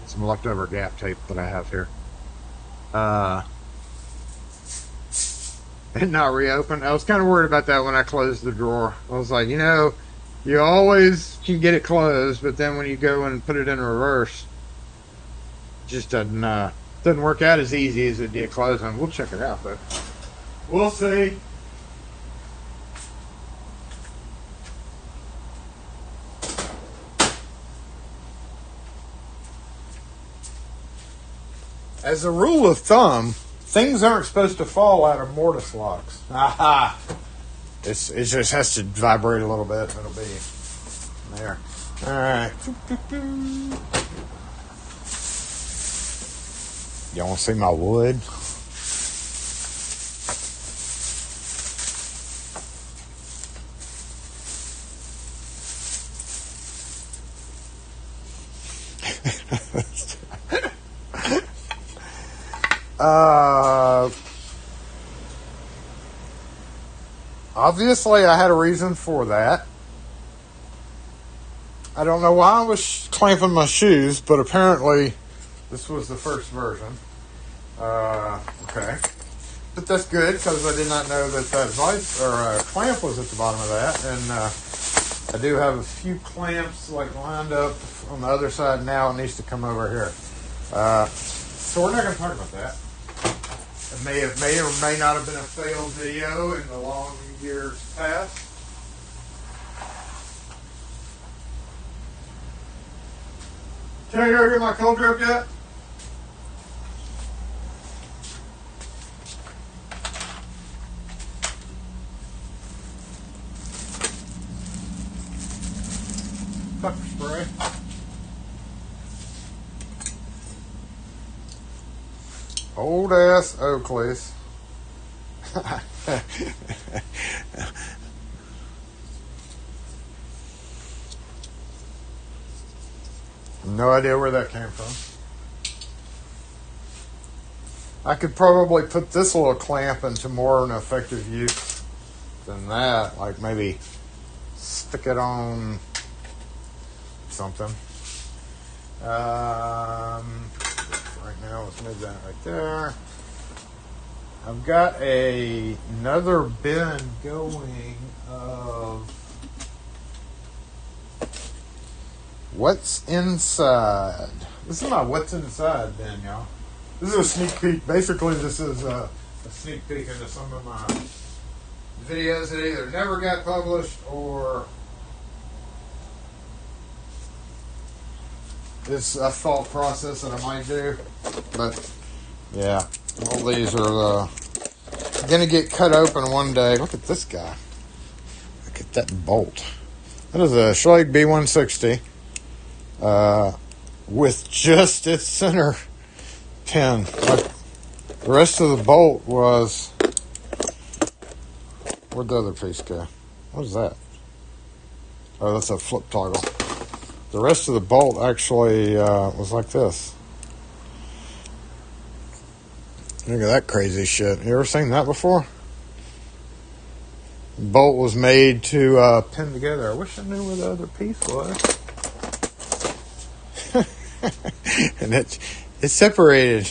Some leftover gap tape that I have here. And not reopened. I was kind of worried about that when I closed the drawer. I was like, you always can get it closed, but then when you go and put it in reverse, it just doesn't work out as easy as it did closing. We'll check it out, though. We'll see. As a rule of thumb, things aren't supposed to fall out of mortise locks. Aha! It just has to vibrate a little bit and it'll be there. Alright. Y'all want to see my wood? Obviously, I had a reason for that. I don't know why I was clamping my shoes, but apparently this was the first version. Okay. But that's good, because I did not know that vice or clamp was at the bottom of that. And I do have a few clamps lined up on the other side now. It needs to come over here. So we're not going to talk about that. It may or may not have been a failed video in the long years past. Can I go get my cold drip yet? Pepper spray. Old ass Oakleys. No idea where that came from. I could probably put this little clamp into more of an effective use than that. Like maybe stick it on something. Right now, let's move that right there. I've got another bin going of what's inside. This is my what's inside bin, y'all. This is a sneak peek. Basically, this is a sneak peek into some of my videos that either never got published or it's a thought process that I might do. But yeah, all these are gonna get cut open one day. Look at this guy. Look at that bolt. That is a Schlage B160 with just its center pin. Like the rest of the bolt was. Where'd the other piece go? What is that? Oh, that's a flip toggle. The rest of the bolt actually was like this. Look at that crazy shit. You ever seen that before? Bolt was made to pin together. I wish I knew where the other piece was. And it's separated.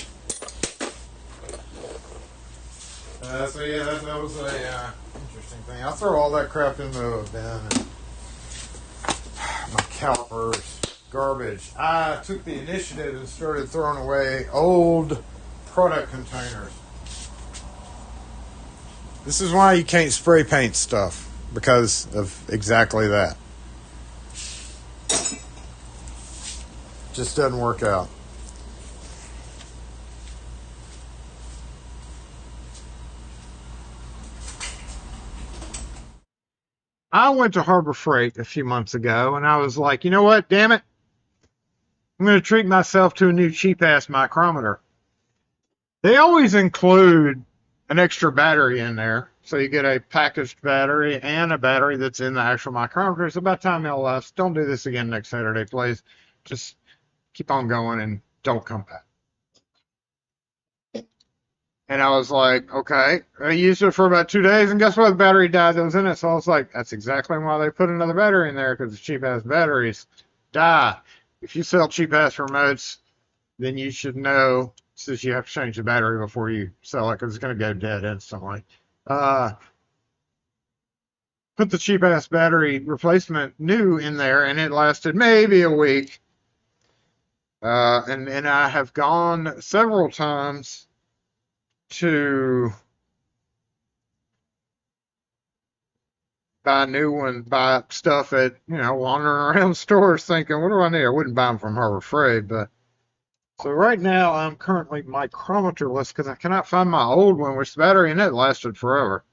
So yeah, that was a interesting thing. I'll throw all that crap in the bin. And my calipers, garbage. I took the initiative and started throwing away old product containers. This is why you can't spray paint stuff, because of exactly that. Just doesn't work out. I went to Harbor Freight a few months ago, and I was like, you know what? Damn it. I'm going to treat myself to a new cheap-ass micrometer. They always include an extra battery in there. So you get a packaged battery and a battery that's in the actual micrometer. It's about time LS. Don't do this again next Saturday, please. Just keep on going and don't come back. And I was like, okay. I used it for about 2 days, and guess what? The battery died that was in it. So I was like, that's exactly why they put another battery in there, because the cheap-ass batteries die. If you sell cheap-ass remotes, then you should know, since you have to change the battery before you sell it, because it's going to go dead instantly. Put the cheap-ass battery replacement new in there, and it lasted maybe a week. And I have gone several times to buy new one, buy stuff at, wandering around stores thinking, what do I need? I wouldn't buy them from Harbor Freight, but so right now I'm currently micrometerless because I cannot find my old one, which the battery in it lasted forever.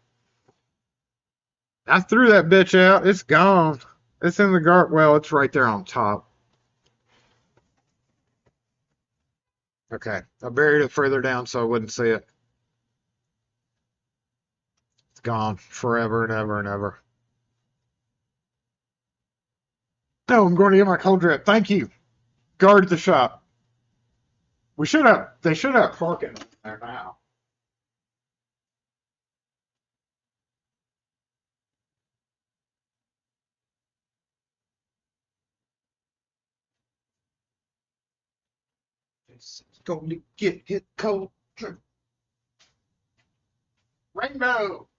I threw that bitch out. It's gone. It's in the guard. Well, it's right there on top. Okay. I buried it further down so I wouldn't see it. It's gone forever and ever and ever. No, I'm going to get my cold drip. Thank you. Guard the shop. They should have parking there now. It's going to get hit cold drip. Rainbow.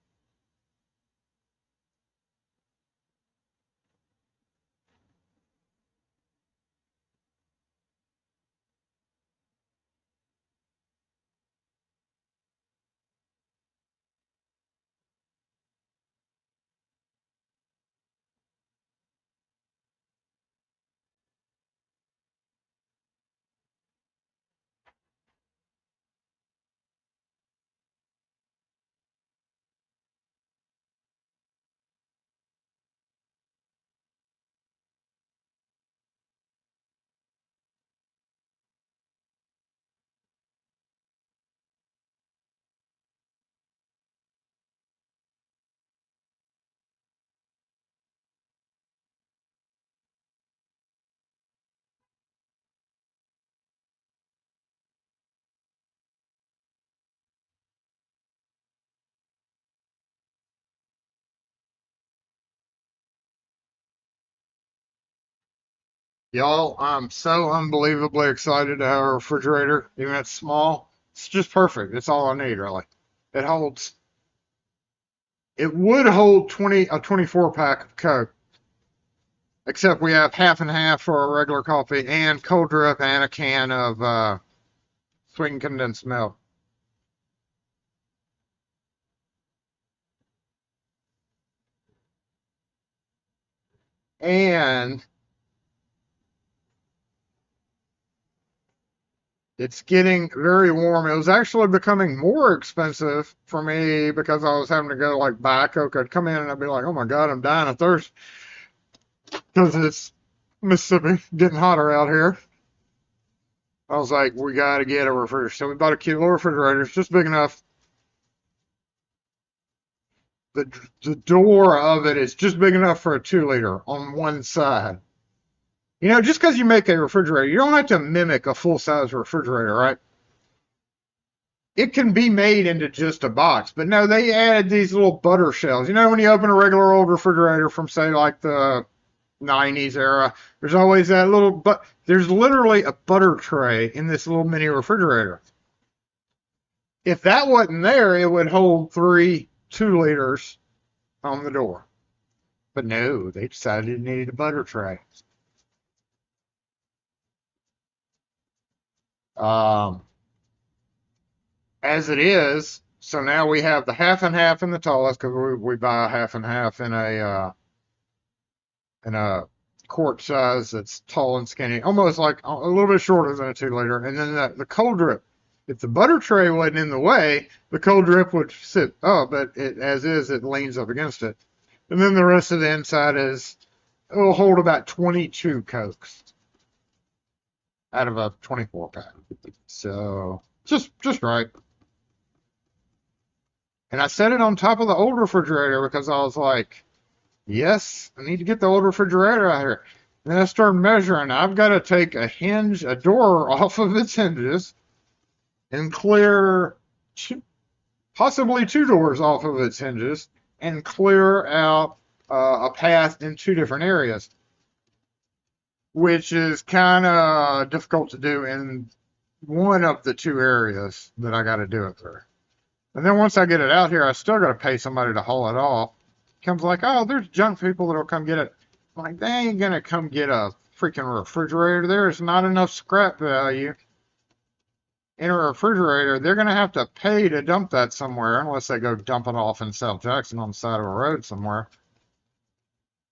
Y'all, I'm so unbelievably excited to have a refrigerator, even if it's small. It's just perfect. It's all I need, really. It would hold a 24 pack of Coke, except we have half and half for a regular coffee and cold drip and a can of sweetened condensed milk. And it's getting very warm. It was actually becoming more expensive for me because I was having to go like buy Coke. I'd come in and I'd be like, oh my God, I'm dying of thirst because it's Mississippi, getting hotter out here. I was like, we got to get a refrigerator. So we bought a cute little refrigerator. It's just big enough. The door of it is just big enough for a 2-liter on one side. Just because you make a refrigerator, you don't have to mimic a full-size refrigerator, right? it can be made into just a box. But no, they added these little butter shells. You know, when you open a regular old refrigerator from, say, like the 90s era, there's always that little, but there's literally a butter tray in this little mini refrigerator. If that wasn't there, it would hold 3 2-liters on the door. But no, they decided it needed a butter tray. As it is, so now we have the half and half in the tallest, because we buy a half and half in a quart size that's tall and skinny, almost like a little bit shorter than a 2-liter. And then the cold drip. If the butter tray wasn't in the way, the cold drip would sit up, but as is, it leans up against it. And then the rest of the inside it'll hold about 22 Cokes out of a 24 pack. So just right. And I set it on top of the old refrigerator because I was like, yes, I need to get the old refrigerator out here. And then I started measuring. I've got to take a door off of its hinges and clear possibly 2 doors off of its hinges and clear out a path in 2 different areas, which is kind of difficult to do in one of the 2 areas that I got to do it through. And then once I get it out here, I still got to pay somebody to haul it off. Comes like, oh, there's junk people that'll come get it. I'm like, they ain't gonna come get a freaking refrigerator. There's not enough scrap value in a refrigerator. They're gonna have to pay to dump that somewhere, unless they go dump it off in South Jackson on the side of a road somewhere.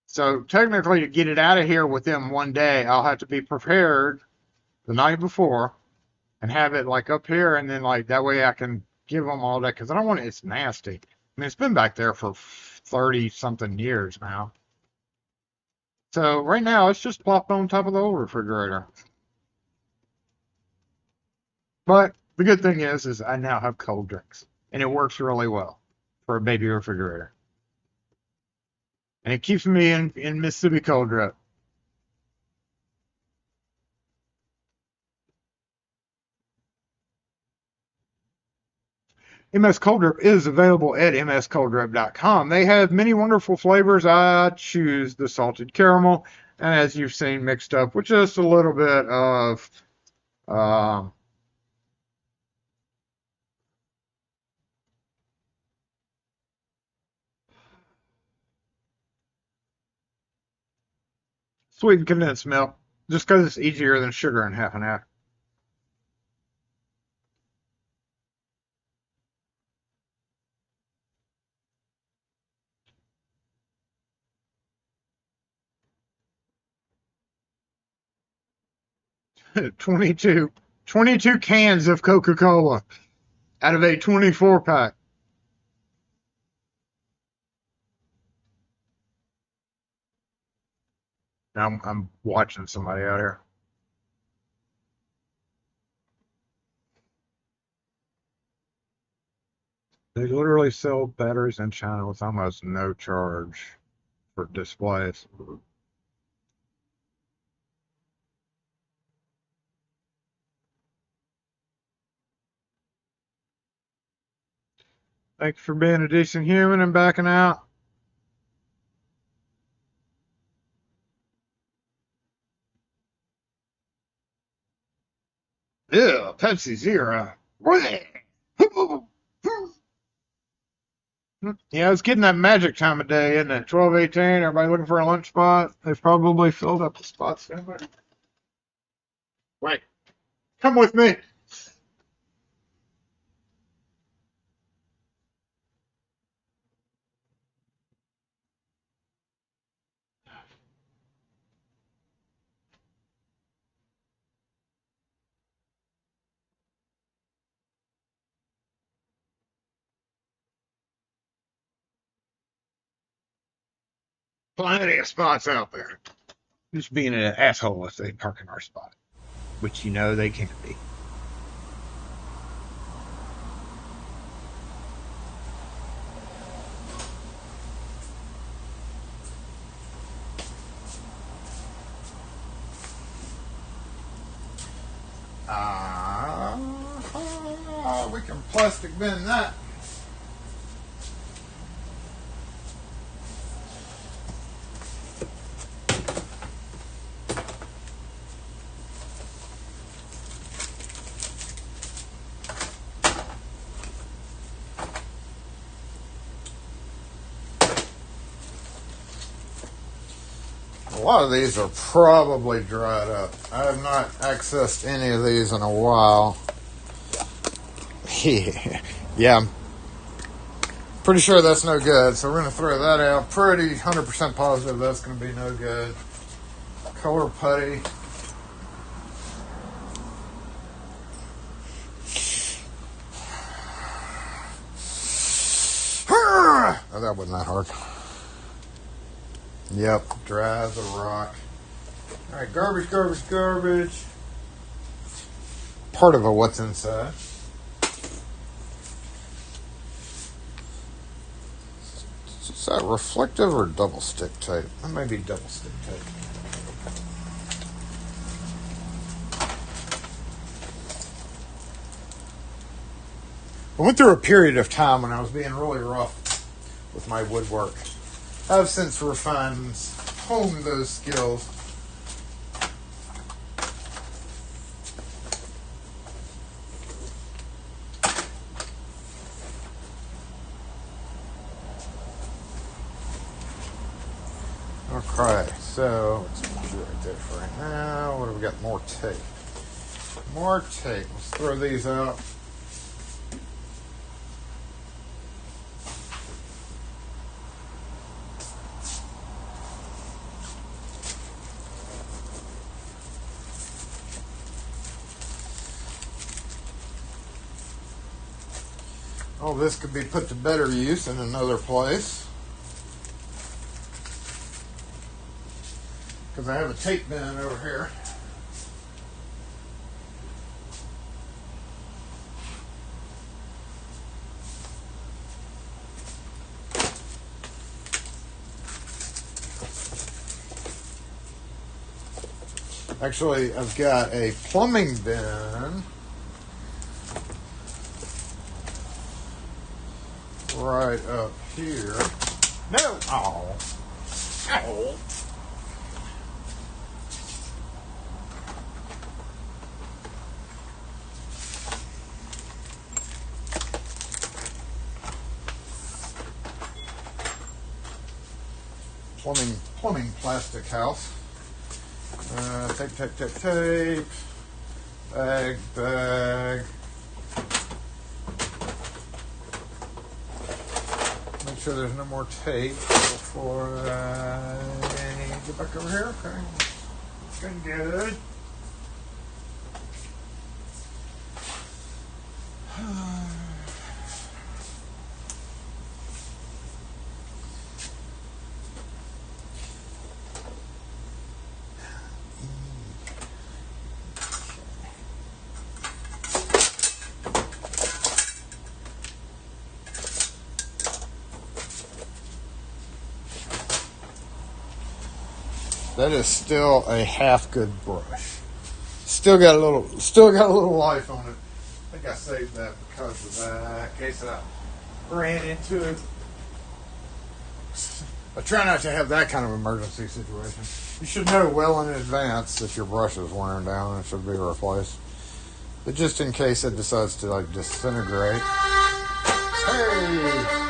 So technically, to get it out of here within one day, I'll have to be prepared the night before and have it like up here, and then like that way I can give them all that, because I don't want it. It's nasty. I mean, it's been back there for 30-something years now. So right now, it's just plopped on top of the old refrigerator. But the good thing is I now have cold drinks, and it works really well for a baby refrigerator. And it keeps me in Mississippi cold drip. MS Cold Drip is available at mscolddrip.com. They have many wonderful flavors. I choose the salted caramel, and as you've seen, mixed up with just a little bit of sweetened condensed milk, just because it's easier than sugar and half and half. Twenty-two cans of Coca-Cola out of a 24-pack. Now I'm watching somebody out here. They literally sell batteries in China with almost no charge for displays. Thanks for being a decent human and backing out. Ew, Pepsi Zero. Yeah, it's getting that magic time of day, isn't it? 12:18. Everybody looking for a lunch spot? They've probably filled up the spots somewhere. Wait, come with me. Plenty of spots out there. Just being an asshole if they park in our spot, which you know they can't be. We can plastic bin that. A lot of these are probably dried up. I have not accessed any of these in a while. Yeah, I'm pretty sure that's no good, so we're going to throw that out. Pretty 100% positive that's going to be no good. Color putty. Oh, that wasn't that hard. Yep, dry as a rock. Alright, garbage, garbage, garbage. Part of a what's inside. Is that reflective or double stick tape? That may be double stick tape. I went through a period of time when I was being really rough with my woodwork. I've since refined and honed those skills. Okay, so let's put you right there for right now. What have we got? More tape. More tape. Let's throw these out. All this could be put to better use in another place. Because I have a tape bin over here. Actually, I've got a plumbing bin right up here. No! Oh. Ow. Plumbing plastic house. Tape, tape, tape, tape. Bag, bag. Make sure there's no more tape before I get back over here. Okay. Good, good. That is still a half good brush. Still got a little life on it. I think I saved that because of that, in case I ran into it. I try not to have that kind of emergency situation. You should know well in advance if your brush is wearing down and it should be replaced. But just in case it decides to like disintegrate. Hey!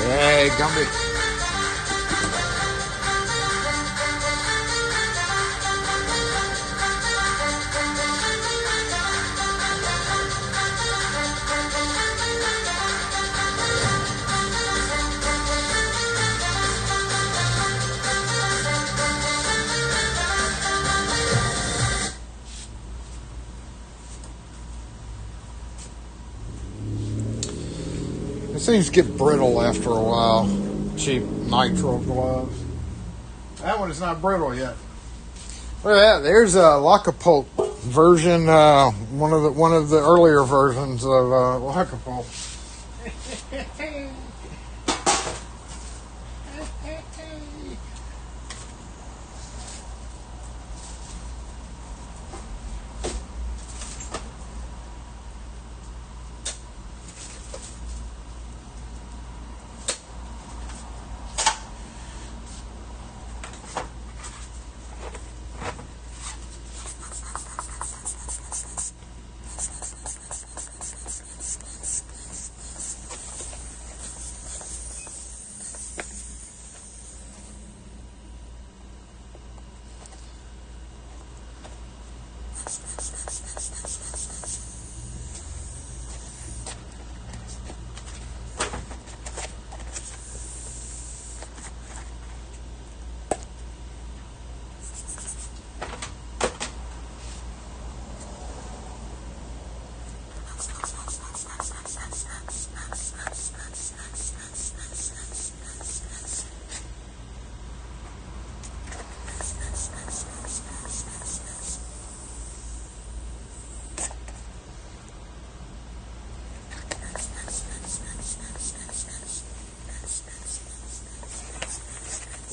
Hey, Gumby. These things get brittle after a while. Cheap nitrile gloves. That one is not brittle yet. Look at that. There's a Lockapult version. One of the earlier versions of Lockapult.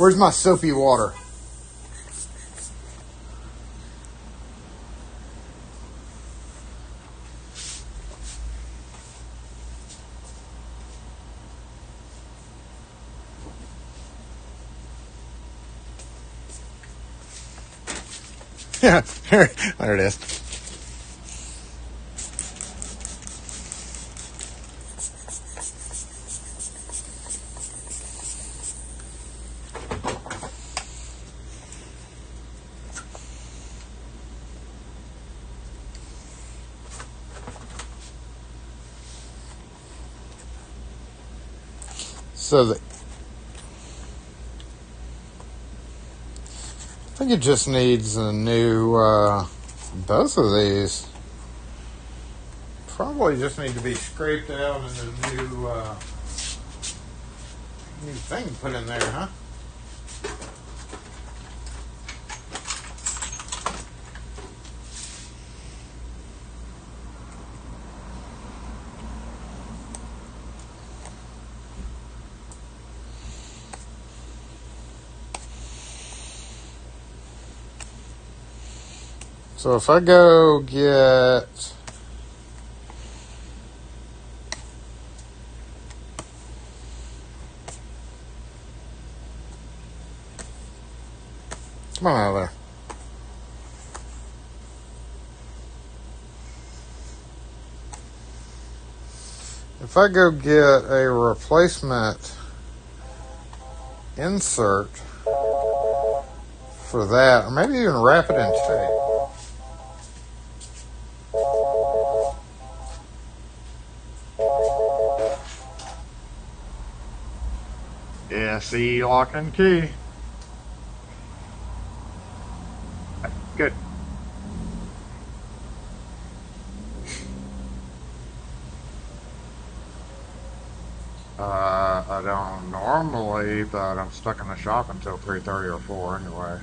Where's my soapy water? Yeah, there it is. So I think it just needs a new, both of these probably just need to be scraped out and a new thing put in there, huh? So if I go get, come on out of there. If I go get a replacement insert for that, or maybe even wrap it in tape. Yeah, see, lock and key. Good. I don't normally, but I'm stuck in the shop until 3:30 or 4 anyway.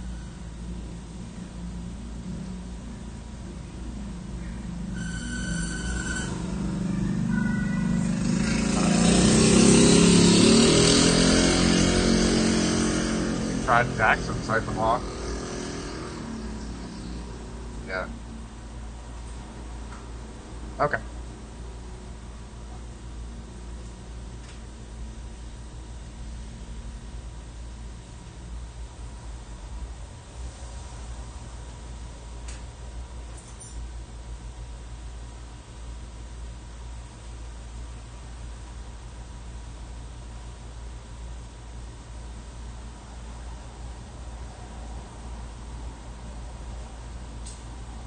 Tried Jackson safe and lock. Yeah. Okay.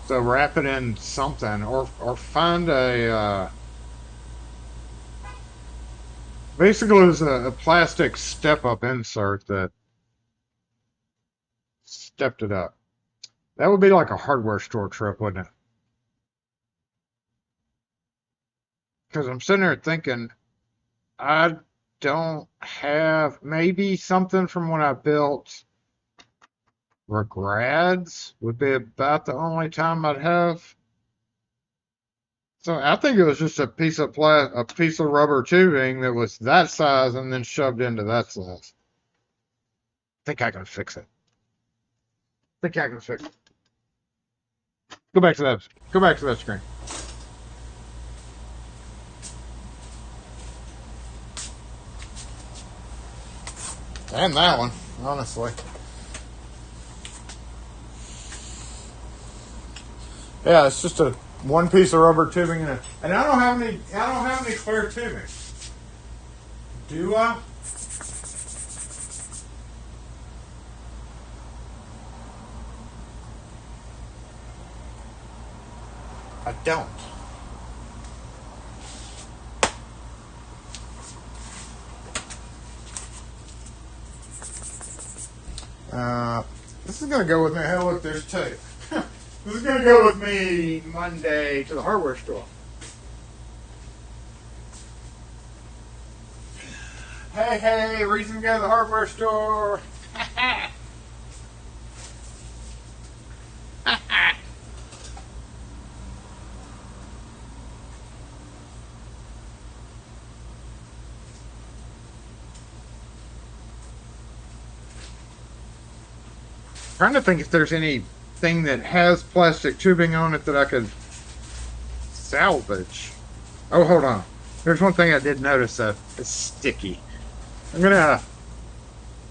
So wrap it in something, or find a basically it was a plastic step-up insert that stepped it up. That would be like a hardware store trip, wouldn't it? Because I'm sitting there thinking, I don't have maybe something from when I built Regrads would be about the only time I'd have. So I think it was just a piece of a piece of rubber tubing that was that size and then shoved into that size. Think I can fix it. Think I can fix it. Go back to that. Go back to that screen. And that one, honestly. Yeah, it's just a one piece of rubber tubing and I don't have any clear tubing. Do I? I don't. This is gonna go with me. Hey, look, there's tape. This is gonna go with me Monday to the hardware store. Hey, reason to go to the hardware store. trying to think if there's anything that has plastic tubing on it that I could salvage. Oh, hold on. There's one thing I did notice that it's sticky. I'm gonna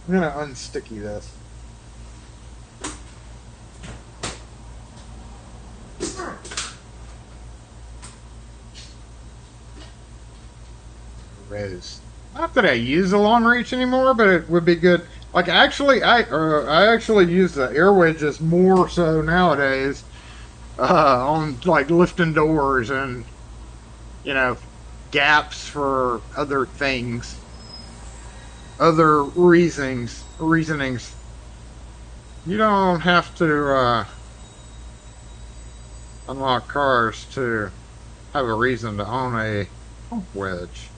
unsticky this. Rose. Not that I use the long reach anymore, but it would be good. Like actually, I actually use the air wedges more so nowadays on like lifting doors and gaps for other things, other reasonings. You don't have to unlock cars to have a reason to own a pump wedge.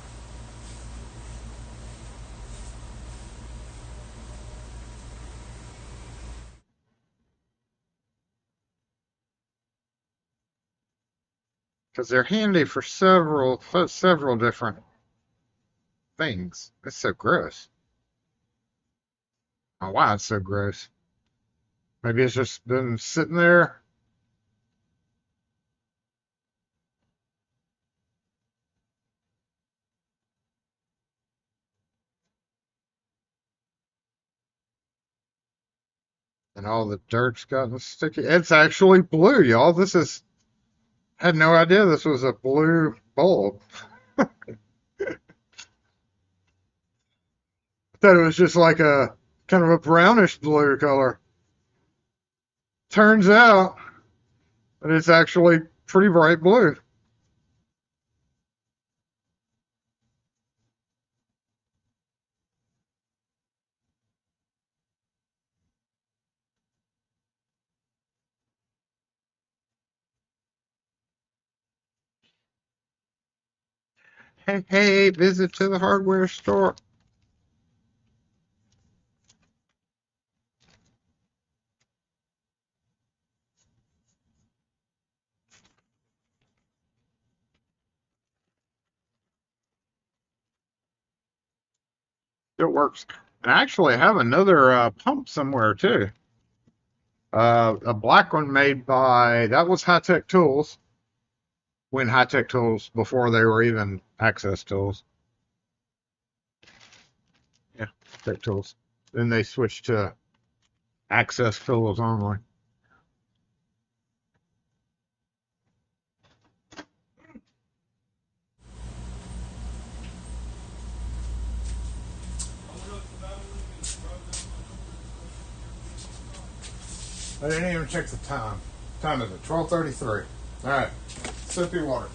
Because they're handy for several different things. It's so gross. I don't know why it's so gross. Maybe it's just been sitting there. And all the dirt's gotten sticky. It's actually blue, y'all. This is... I had no idea this was a blue bulb. Thought it was just like a kind of a brownish blue color. Turns out that it's actually pretty bright blue. Hey, hey, visit to the hardware store. It works. And I actually have another pump somewhere too. A black one made by, that was High Tech Tools. When High Tech Tools, before they were even Access Tools. Yeah, Tech Tools. Then they switched to Access Tools only. I didn't even check the time. What time is it? 12:33. All right. Sip your water.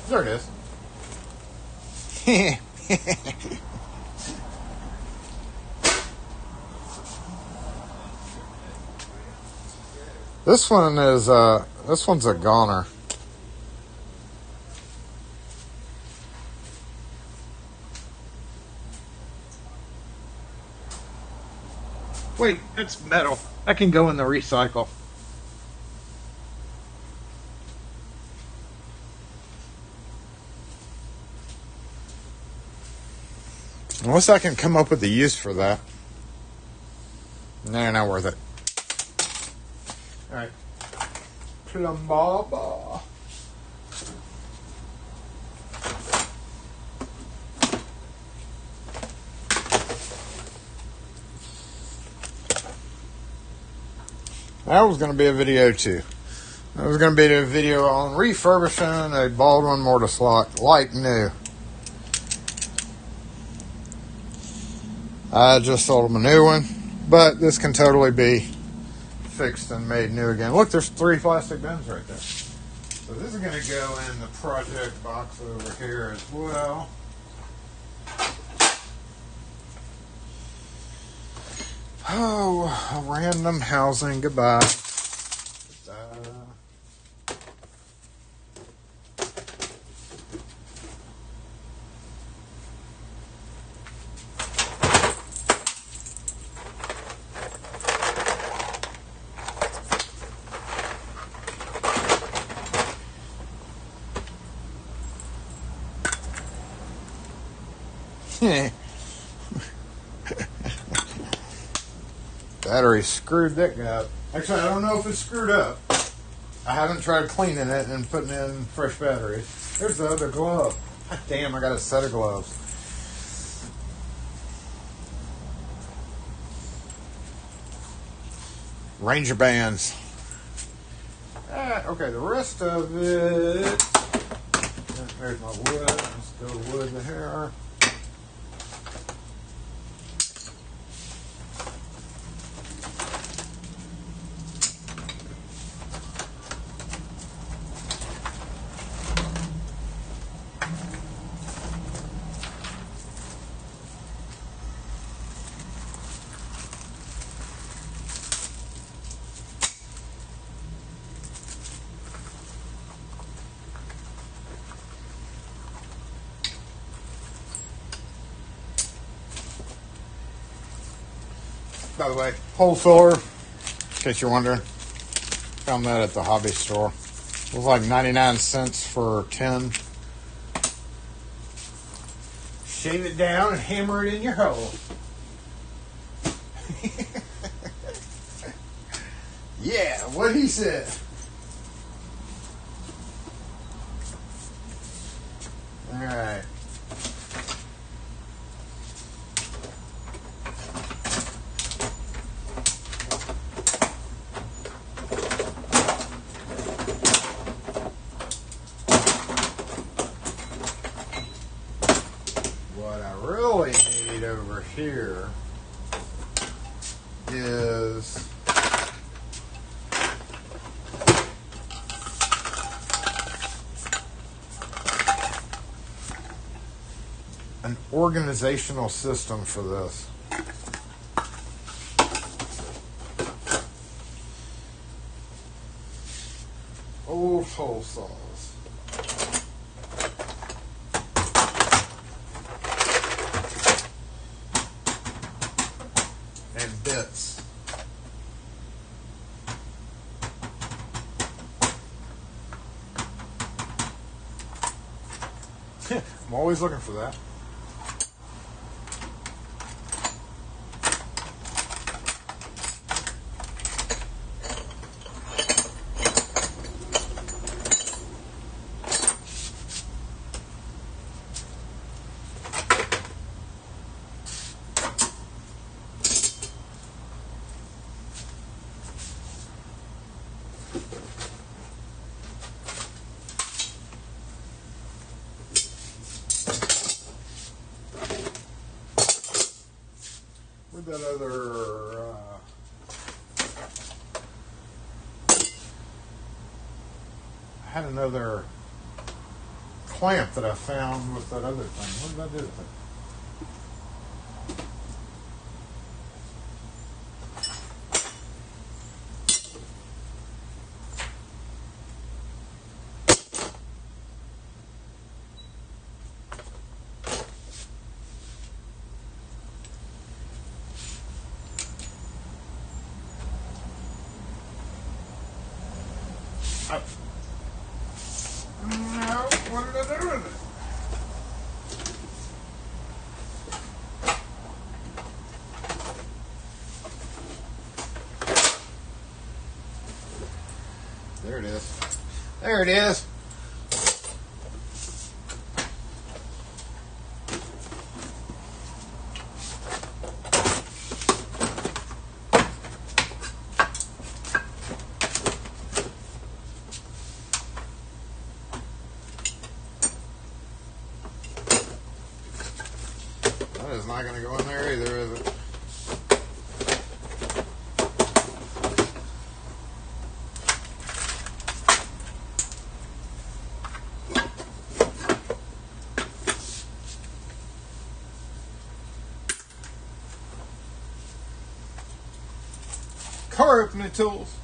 There it is. This one's a goner. Wait, it's metal. That can go in the recycle. Unless I can come up with a use for that. Nah, not worth it. Alright. Plumbaba. That was going to be a video too. That was going to be a video on refurbishing a Baldwin mortar slot like new. I just sold them a new one, but this can totally be fixed and made new again. Look, there's 3 plastic bins right there. So this is going to go in the project box over here as well. Oh, random housing. Goodbye. Battery screwed that guy up. Actually, I don't know if it's screwed up. I haven't tried cleaning it and putting in fresh batteries. There's the other glove. God damn, I got a set of gloves. Ranger bands. Okay, the rest of it. There's my wood. Let's go wood here. By the way, hole filler, in case you're wondering, found that at the hobby store. It was like 99 cents for 10. Shave it down and hammer it in your hole. Yeah, what he said. All right. What I really need over here is an organizational system for this. Old hole saws. And bits. I'm always looking for that. Where'd that other, I had another clamp that I found with that other thing. What did I do with it? No, what did I do with it? There it is. There it is. That is not going to go in there either, is it? Car opening tools.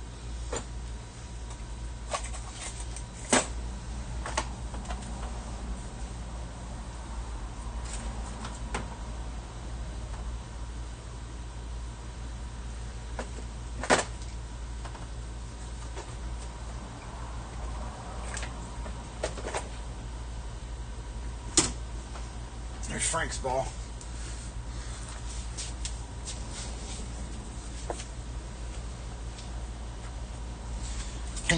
There's Frank's ball.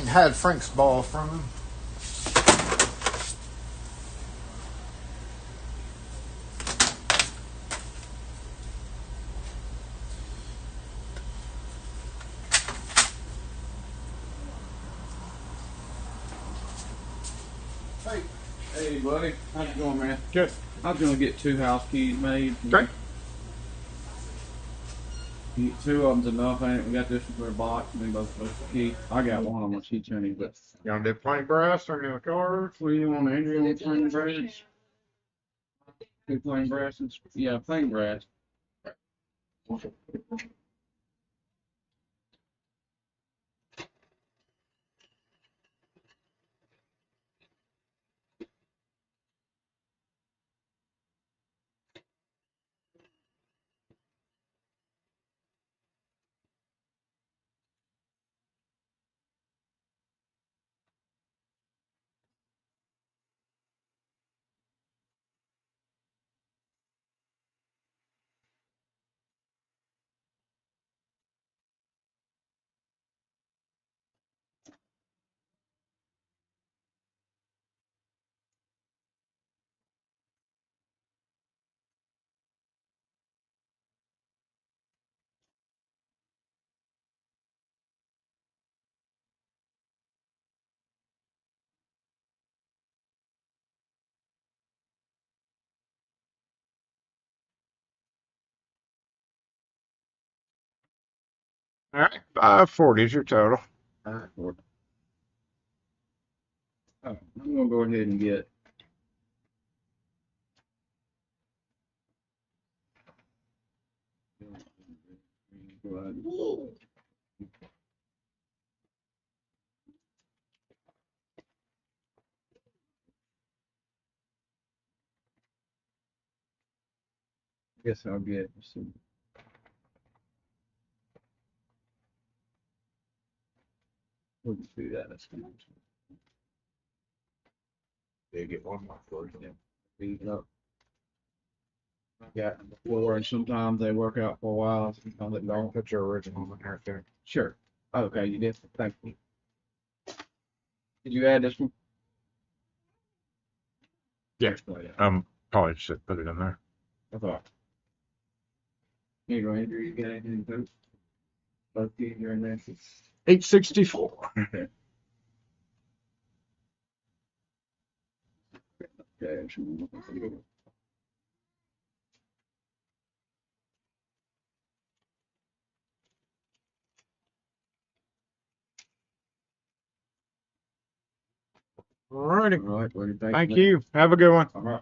had Frank's ball from him. Hey. Hey, buddy. How's it going, man? Good. I was gonna get 2 house keys made. Great. Two of them's enough. We got this one for a box. And we both supposed to key. I got one on my sheet tuning, but You want to do plain brass or new cards? what do you want, Andrew? You want plain brass? Two plain brasses? Yeah, plain brass. All right, 540 is your total. Alright, I'm gonna go ahead and get guess I'll get some. We'll just do that. That's fine. You get one more for you. Yeah. Beat it up. Got them before, and sometimes they work out for a while. Sometimes they don't. Put your original in there too. Sure. Okay, you did. Thank you. Did you add this one? Yeah. Oh, yeah. Probably should put it in there. I thought. Here you go, Andrew. You got anything to do? Both keys are in there. 864. Okay. All righty. All right. What do you think? Thank you. Have a good one. All right.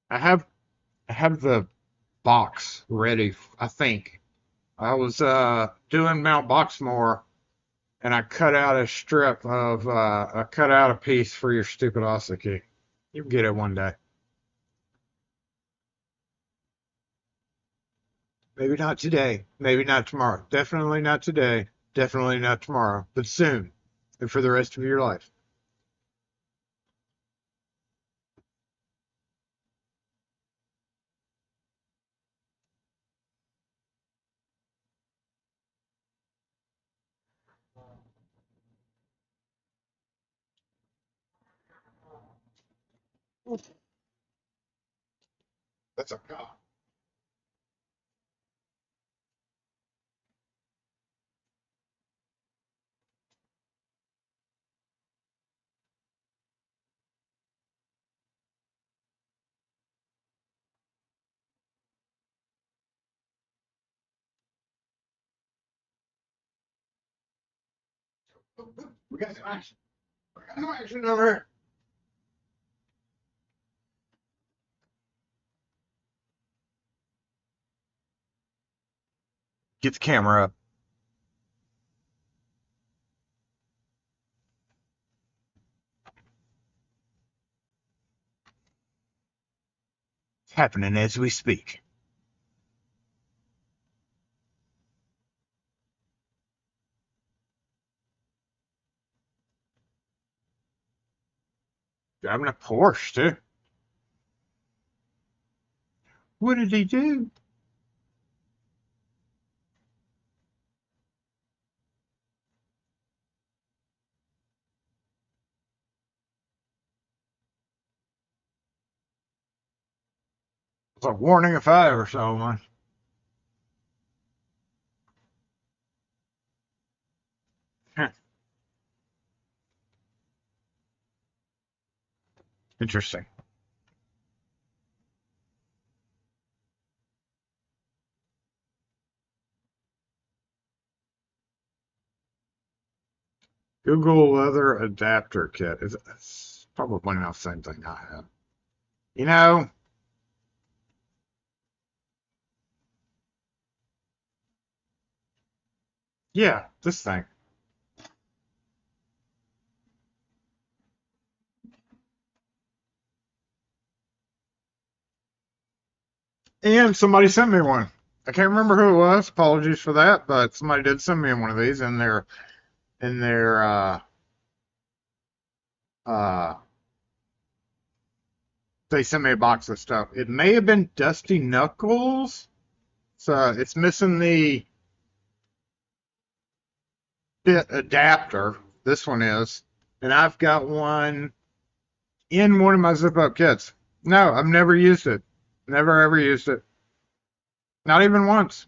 I have the box ready. I think I was doing Mount Boxmore, and I cut out a strip of I cut out a piece for your stupid Asa key. You can get it one day. Maybe not today. Maybe not tomorrow. Definitely not today. Definitely not tomorrow. But soon, and for the rest of your life. That's a cop. We got some action. We got some action over here. Get the camera up. It's happening as we speak. Driving a Porsche, too. What did he do? It's a warning if I ever saw one. Interesting. Google leather adapter kit. It's probably not the same thing I have. You know, yeah, this thing. And somebody sent me one. I can't remember who it was. Apologies for that, but somebody did send me one of these in their uh they sent me a box of stuff. It may have been Dusty Knuckles. So it's missing the bit adapter. This one is. And I've got one in one of my zip up kits. No, I've never used it. Never ever used it. Not even once.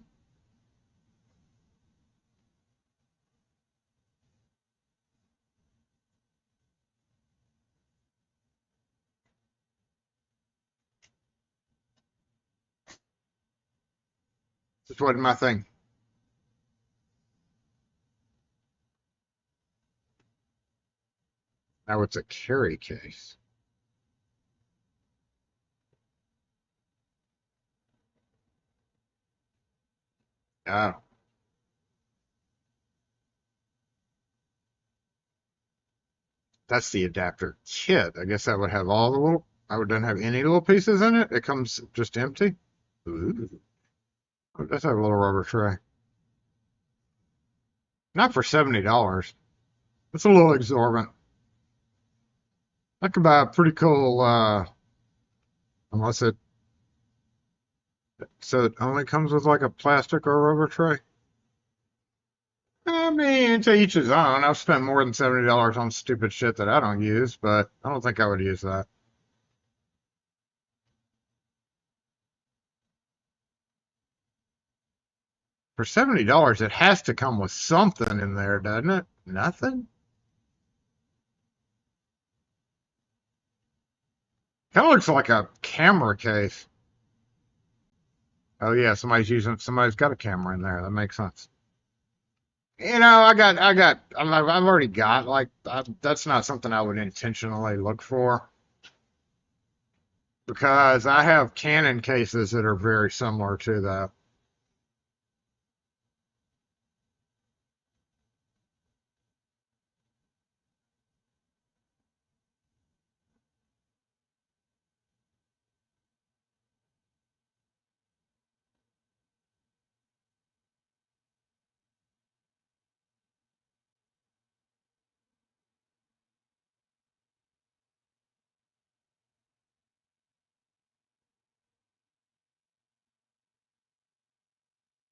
Just wasn't my thing. Now it's a carry case. Oh. That's the adapter kit. I guess that would have all the little, I wouldn't have any little pieces in it. It comes just empty. Ooh. It does have a little rubber tray. Not for $70. It's a little exorbitant. I could buy a pretty cool, unless it, so it only comes with like a plastic or rubber tray. I mean, to each his own. I've spent more than $70 on stupid shit that I don't use, but I don't think I would use that. For $70, it has to come with something in there, doesn't it? Nothing? Kind of looks like a camera case. Oh yeah, somebody's got a camera in there. That makes sense. I've already got like that's not something I would intentionally look for because I have Canon cases that are very similar to that.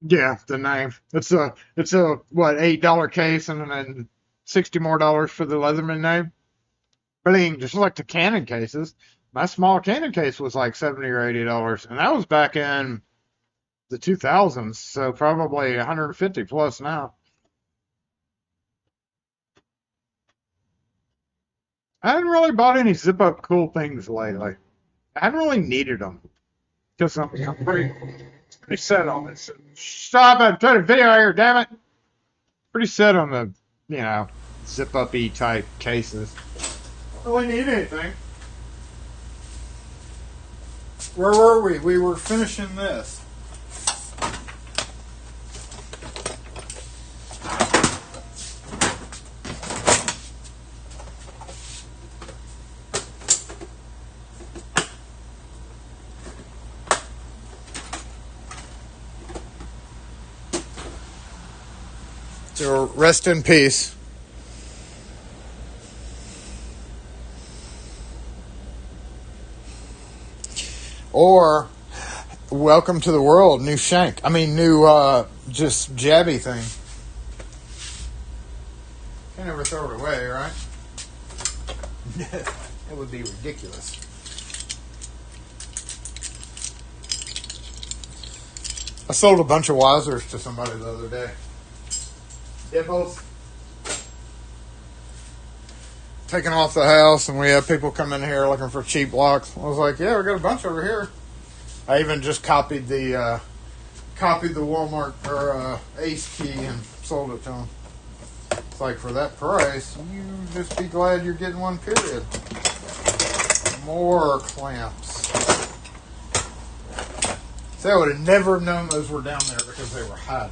Yeah, the name. It's a what $8 case and then $60 more for the Leatherman name. Bling, just like the Canon cases. My small Canon case was like $70 or $80, and that was back in the 2000s, so probably 150 plus now. I haven't really bought any zip up cool things lately. I haven't really needed them because I'm pretty set on this. Stop it! Turn the video here, damn it! Pretty set on the zip up y type cases. Don't really need anything. Where were we? We were finishing this. So rest in peace. Or welcome to the world, new shank. I mean, new just jabby thing. Can't ever throw it away, right? That would be ridiculous. I sold a bunch of Wisers to somebody the other day. Dibbles. Taking off the house, and we have people come in here looking for cheap locks. I was like, yeah, we got a bunch over here. I even just copied the Walmart or Ace key and sold it to them. It's like, for that price, you just be glad you're getting one, period. More clamps. See, I would have never known those were down there because they were hiding.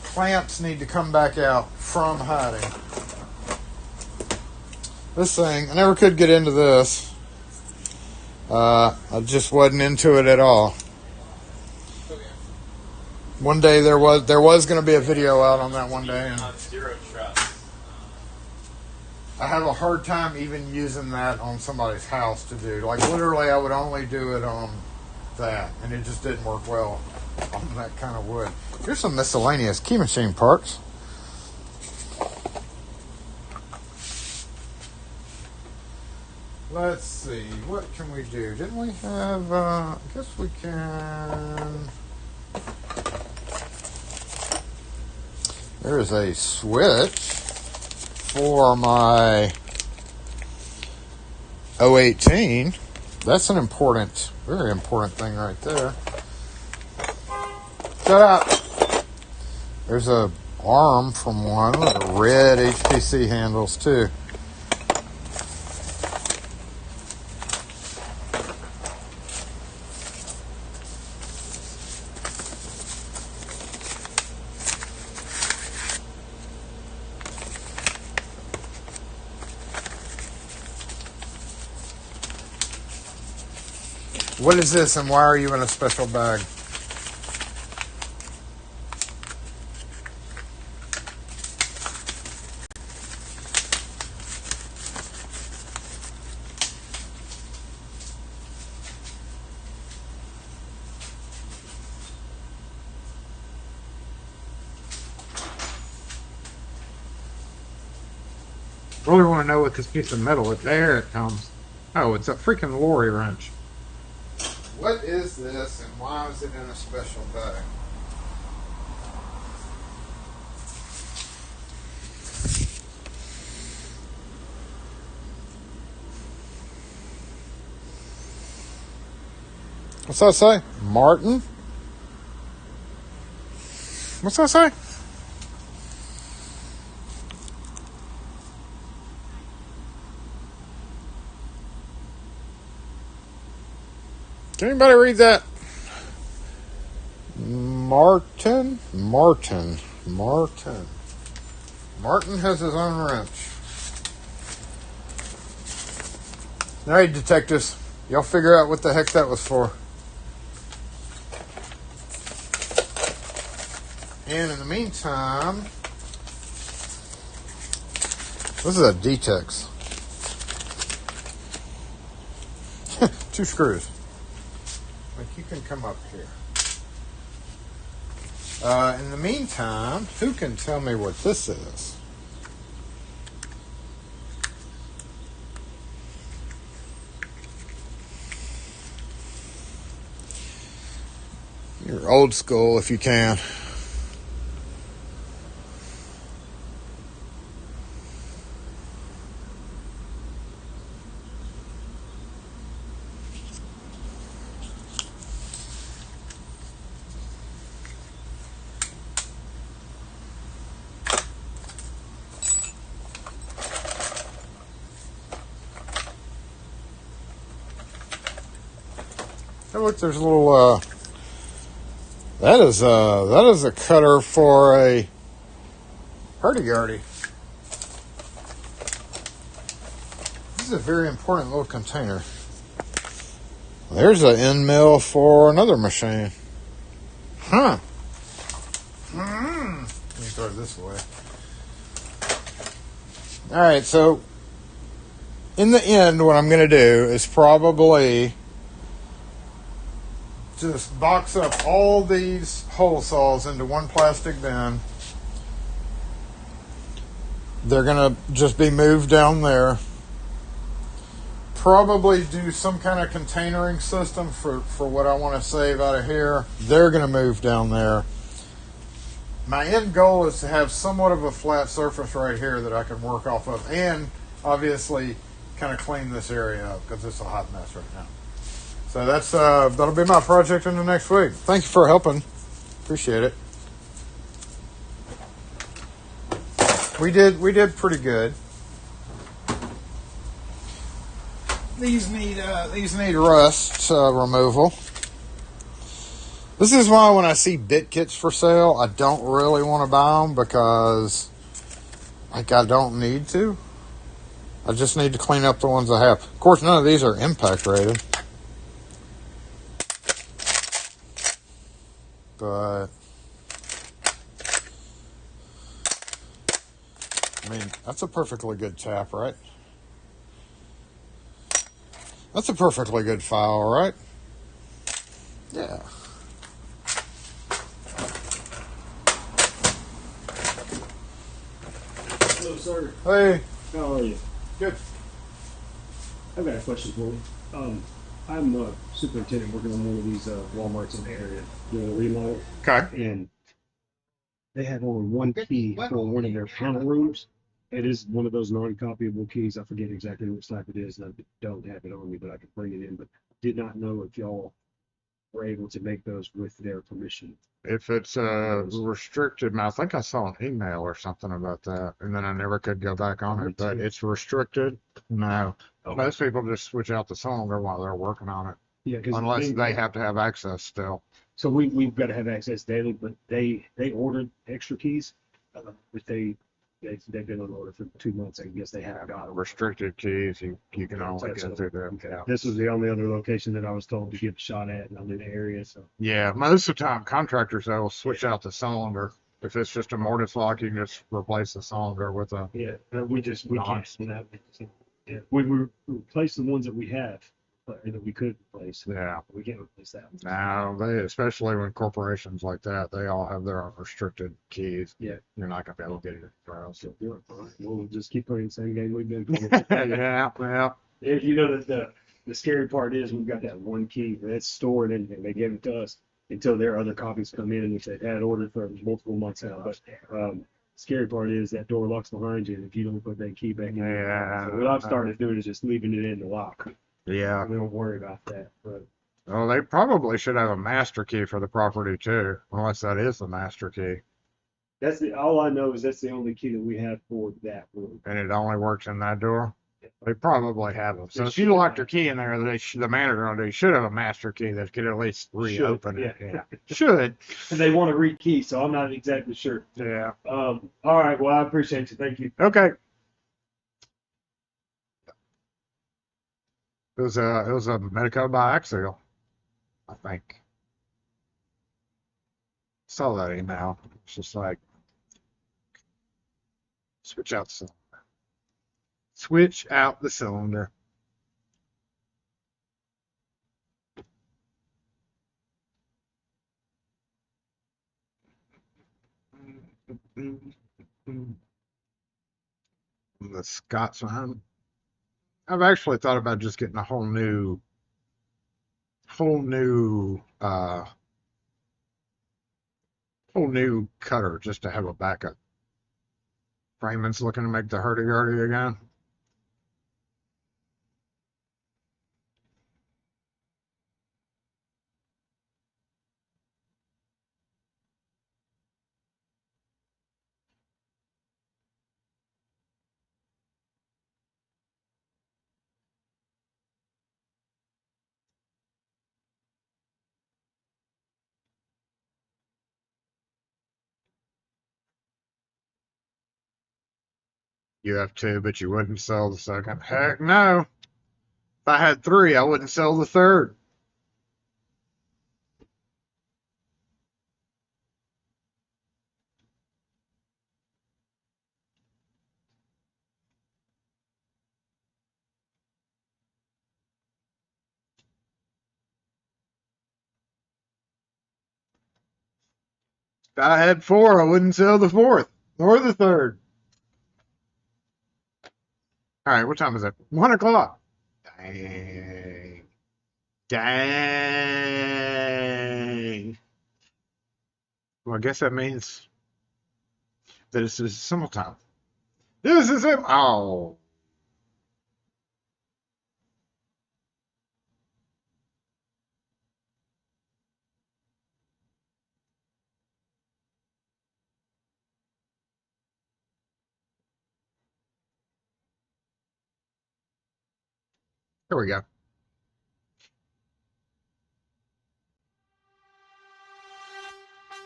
Clamps need to come back out from hiding. This thing, I never could get into this. I just wasn't into it at all. One day there was going to be a video out on that one day, and Zero trust. I have a hard time even using that on somebody's house to do. Like, literally, I would only do it on that, and it just didn't work well on that kind of wood. Here's some miscellaneous key machine parts. Let's see, what can we do? Didn't we have, I guess we can... There's a switch for my 018. That's an important, very important thing right there. Shut up. There's a arm from one with a red HPC handles too. What is this, and why are you in a special bag? Really want to know what this piece of metal is. There it comes. Oh, it's a freaking lorry wrench. What is this, and why is it in a special bag? What's that say? Martin? What's that say? Can anybody read that? Martin has his own wrench. All right, detectives, y'all figure out what the heck that was for. And in the meantime, this is a D-Tex. 2 screws. Like, you can come up here. In the meantime, who can tell me what this is? You're old school if you can. Oh, look, there's a little, that is a cutter for a hurdy-gurdy. This is a very important little container. There's an end mill for another machine. Huh. Let me throw it this way. Alright, so in the end, what I'm going to do is probably just box up all these hole saws into one plastic bin. They're going to just be moved down there. probably do some kind of containering system for what I want to save out of here. They're going to move down there. My end goal is to have somewhat of a flat surface right here that I can work off of, and obviously kind of clean this area up because it's a hot mess right now. So that's that'll be my project in the next week. Thank you for helping. Appreciate it. We did pretty good. These need rust removal. This is why when I see bit kits for sale, I don't really want to buy them because, like, I don't need to. I just need to clean up the ones I have. Of course, none of these are impact rated. But, I mean, that's a perfectly good tap, right? That's a perfectly good file, right? Yeah. Hello, sir. Hey. How are you? Good. I've got a question for you. I'm a superintendent working on one of these Walmarts in the area, doing a remodel, Okay. and they have only one key for one of their panel rooms. It is one of those non-copyable keys. I forget exactly which type it is, and I don't have it on me, but I can bring it in. But did not know if y'all were able to make those with their permission. If it's restricted, I think I saw an email or something about that, and then I never could go back on it. But it's restricted. No, most people just switch out the cylinder while they're working on it, Yeah, because unless they have to have access still. So we've got to have access daily, but they ordered extra keys, but they've been on order for 2 months. I guess they haven't got them. Restricted keys, you can only get through them. Okay. Yeah. This was the only other location that I was told to give a shot at, and I'm in the area, so. Yeah, most of the time contractors will switch out the cylinder. If it's just a mortise lock, you can just replace the cylinder with a. Yeah, we Nice. can't. Yeah, we replace the ones that we have, but that we could replace. Yeah. We can't replace that. Now especially when corporations like that, they all have their own restricted keys. Yeah. You're not gonna be able to get it anywhere else. So, all right, we'll just keep playing the same game we've been playing. Yeah, well. If you know that the scary part is we've got that one key that's stored and they gave it to us until their other copies come in, which they've had ordered for multiple months now. But scary part is that door locks behind you, and if you don't put that key back in, Yeah. so what I've started doing is just leaving it in the lock. Yeah. We don't worry about that. But Well, they probably should have a master key for the property too, unless that is the master key. that's all I know is that's the only key that we have for that room. And it only works in that door. They probably have them. So They if you should locked your have. key in there, the manager should have a master key that could at least reopen it. yeah. Yeah. Should. And they want to re-key, so I'm not exactly sure. Yeah. All right, well, I appreciate you. Thank you. Okay. It was a Medico biaxial, I think. Saw that email. It's just like switch out the cylinder. Switch out the cylinder. The Scotsman. I've actually thought about just getting a whole new cutter just to have a backup. Freeman's looking to make the hurdy-gurdy again. You have two, but you wouldn't sell the second. Heck no. If I had three, I wouldn't sell the third. If I had four, I wouldn't sell the fourth nor the third. All right, what time is it? 1 o'clock. Dang. Dang. Dang. Well, I guess that means that this is simultime. This is it. Oh. Here we go.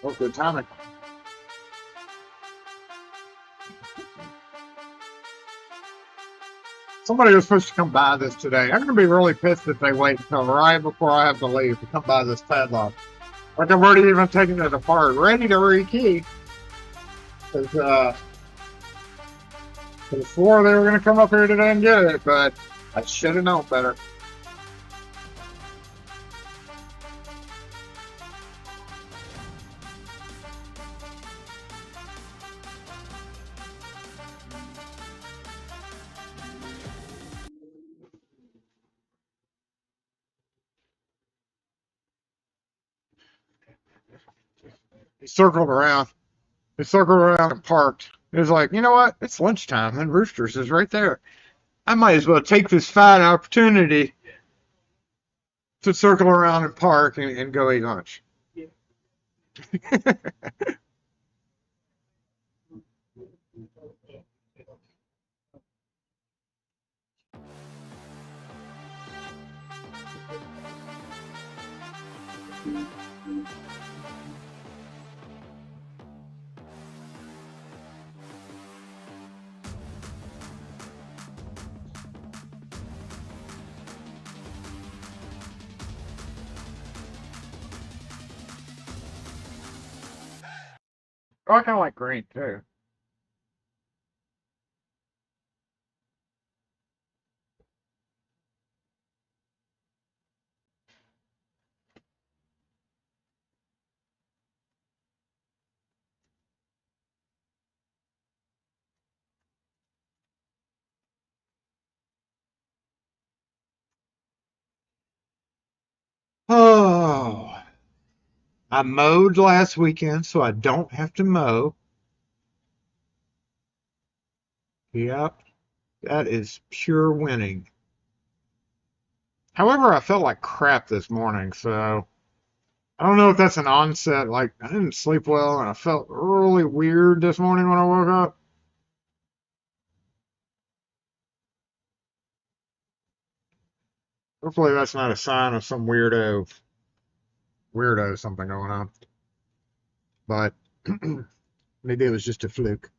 Oh, good timing. Somebody was supposed to come buy this today. I'm going to be really pissed if they wait until right before I have to leave to come buy this padlock. Like, I've already even taken it apart, ready to rekey. Because, before they were going to come up here today and get it, but I should have known better. He circled around. He circled around and parked. He was like, you know what? It's lunchtime, and Roosters is right there. I might as well take this fine opportunity to circle around and park and go eat lunch. Oh, I kind of like green too. Oh, I mowed last weekend, so I don't have to mow. Yep, that is pure winning. However, I felt like crap this morning, so I don't know if that's an onset. Like, I didn't sleep well, and I felt really weird this morning when I woke up. Hopefully, that's not a sign of some weirdo something going on. But maybe it was just a fluke.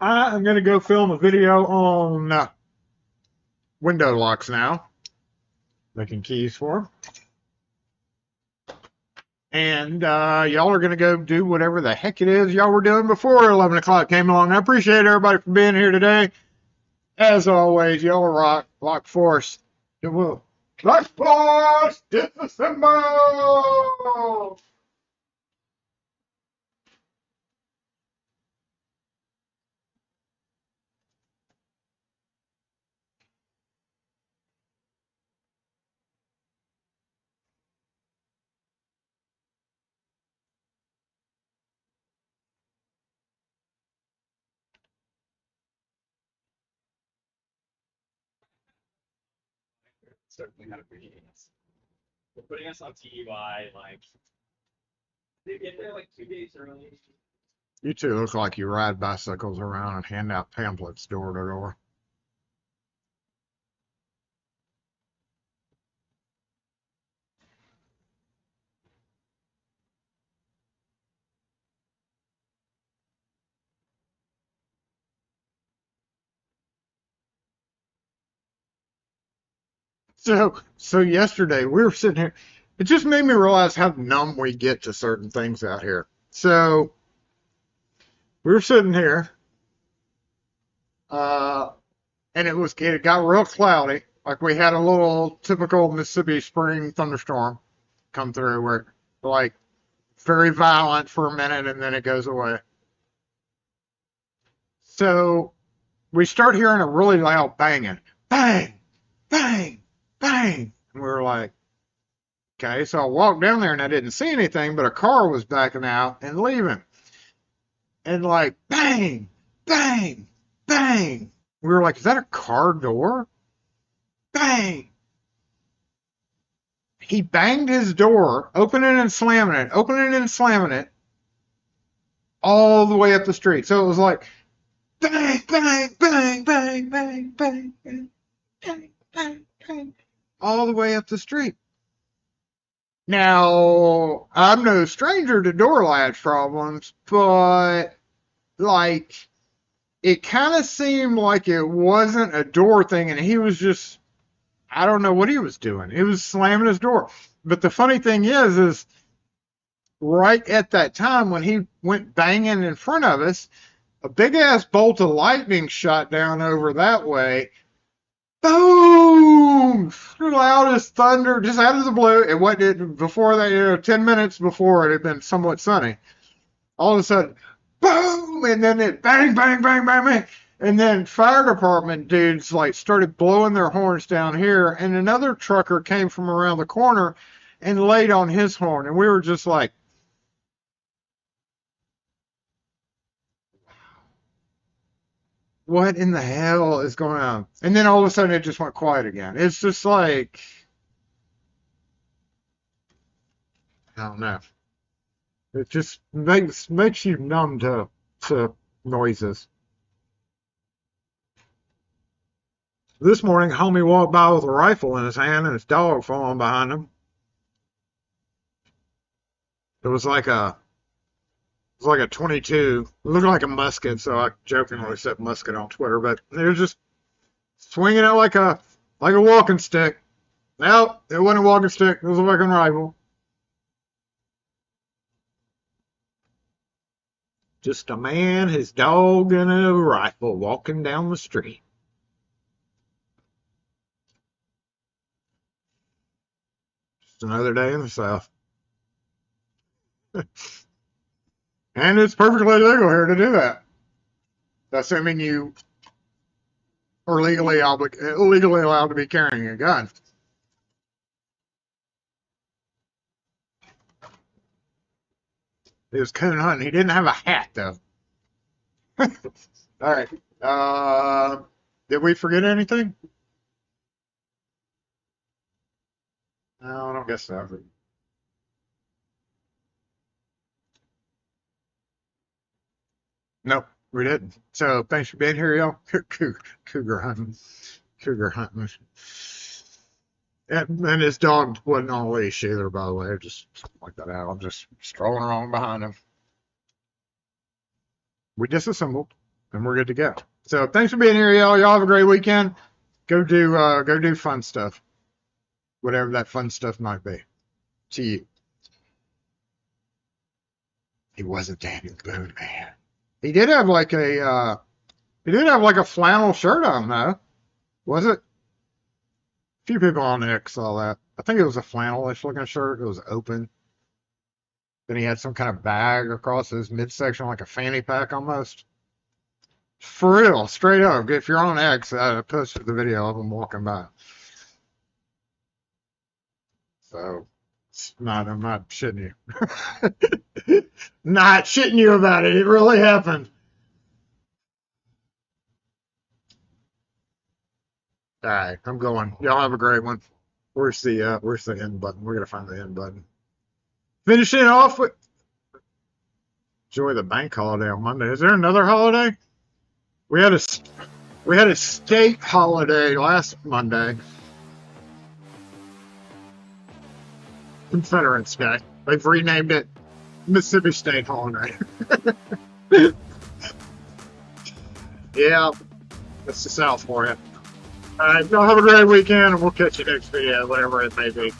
I am going to go film a video on window locks now, making keys for them. And y'all are going to go do whatever the heck it is y'all were doing before 11 o'clock came along. I appreciate everybody for being here today. As always, y'all rock. Lock Force. Lock Force! Disassemble! Certainly not appreciating us. We're putting us on TUI, like, they get there like 2 days early. You two look like you ride bicycles around and hand out pamphlets door to door. So yesterday we were sitting here. It just made me realize how numb we get to certain things out here. So we were sitting here, and it got real cloudy. Like we had a little typical Mississippi spring thunderstorm come through, where like very violent for a minute and then it goes away. So we start hearing a really loud banging. Bang, bang, bang. And we were like, okay, so I walked down there and I didn't see anything, but a car was backing out and leaving. And like, bang, bang, bang. We were like, is that a car door? Bang. He banged his door, opening and slamming it, opening and slamming it, all the way up the street. So it was like, bang, bang, bang, bang, bang, bang, bang, bang, bang, bang, all the way up the street. Now, I'm no stranger to door latch problems, but like, it kind of seemed like it wasn't a door thing, and he was just, I don't know what he was doing. He was slamming his door. But the funny thing is right at that time when he went banging in front of us, a big ass bolt of lightning shot down over that way. Boom! The loudest thunder, just out of the blue. It wasn't before that, 10 minutes before it had been somewhat sunny. All of a sudden, boom! And then it bang, bang, bang, bang, bang. And then fire department dudes like started blowing their horns down here, and another trucker came from around the corner and laid on his horn, and we were just like, what in the hell is going on? And then all of a sudden it just went quiet again. It's just like, I don't know. It just makes you numb to noises. This morning, homie walked by with a rifle in his hand and his dog following behind him. It was like a 22. It looked like a musket, so I jokingly said musket on Twitter, but they were just swinging it like a walking stick. No, it wasn't a walking stick. It was a fucking rifle. Just a man, his dog, and a rifle walking down the street. Just another day in the South. And it's perfectly legal here to do that. Assuming you are legally allowed to be carrying a gun. He was coon hunting. He didn't have a hat, though. All right. Did we forget anything? No, I don't guess so. Nope, we didn't. So thanks for being here, y'all. Cougar hunting. Cougar hunting. And his dog wasn't on a leash either, by the way. I just like that out. I'm just strolling along behind him. We disassembled, and we're good to go. So thanks for being here, y'all. Y'all have a great weekend. Go do fun stuff. Whatever that fun stuff might be. See you. He wasn't Daniel Boone, man. He did have like a flannel shirt on, though. Was it? A few people on X saw that. I think it was a flannel-ish looking shirt. It was open. Then he had some kind of bag across his midsection, like a fanny pack almost. For real, straight up. If you're on X, I posted the video of him walking by. So, I'm not shitting you. Not shitting you about it. It really happened. All right, I'm going. Y'all have a great one. Where's the end button? We're gonna find the end button. Finishing off with enjoy the bank holiday on Monday. Is there another holiday? We had a state holiday last Monday. Confederates Day. They've renamed it Mississippi State Holiday. Yeah, that's the South for you. All right, y'all have a great weekend, and we'll catch you next video, whatever it may be.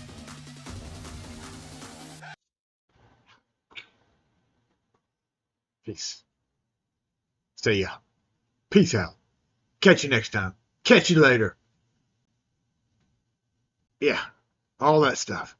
Peace. See ya. Peace out. Catch you next time. Catch you later. Yeah, all that stuff.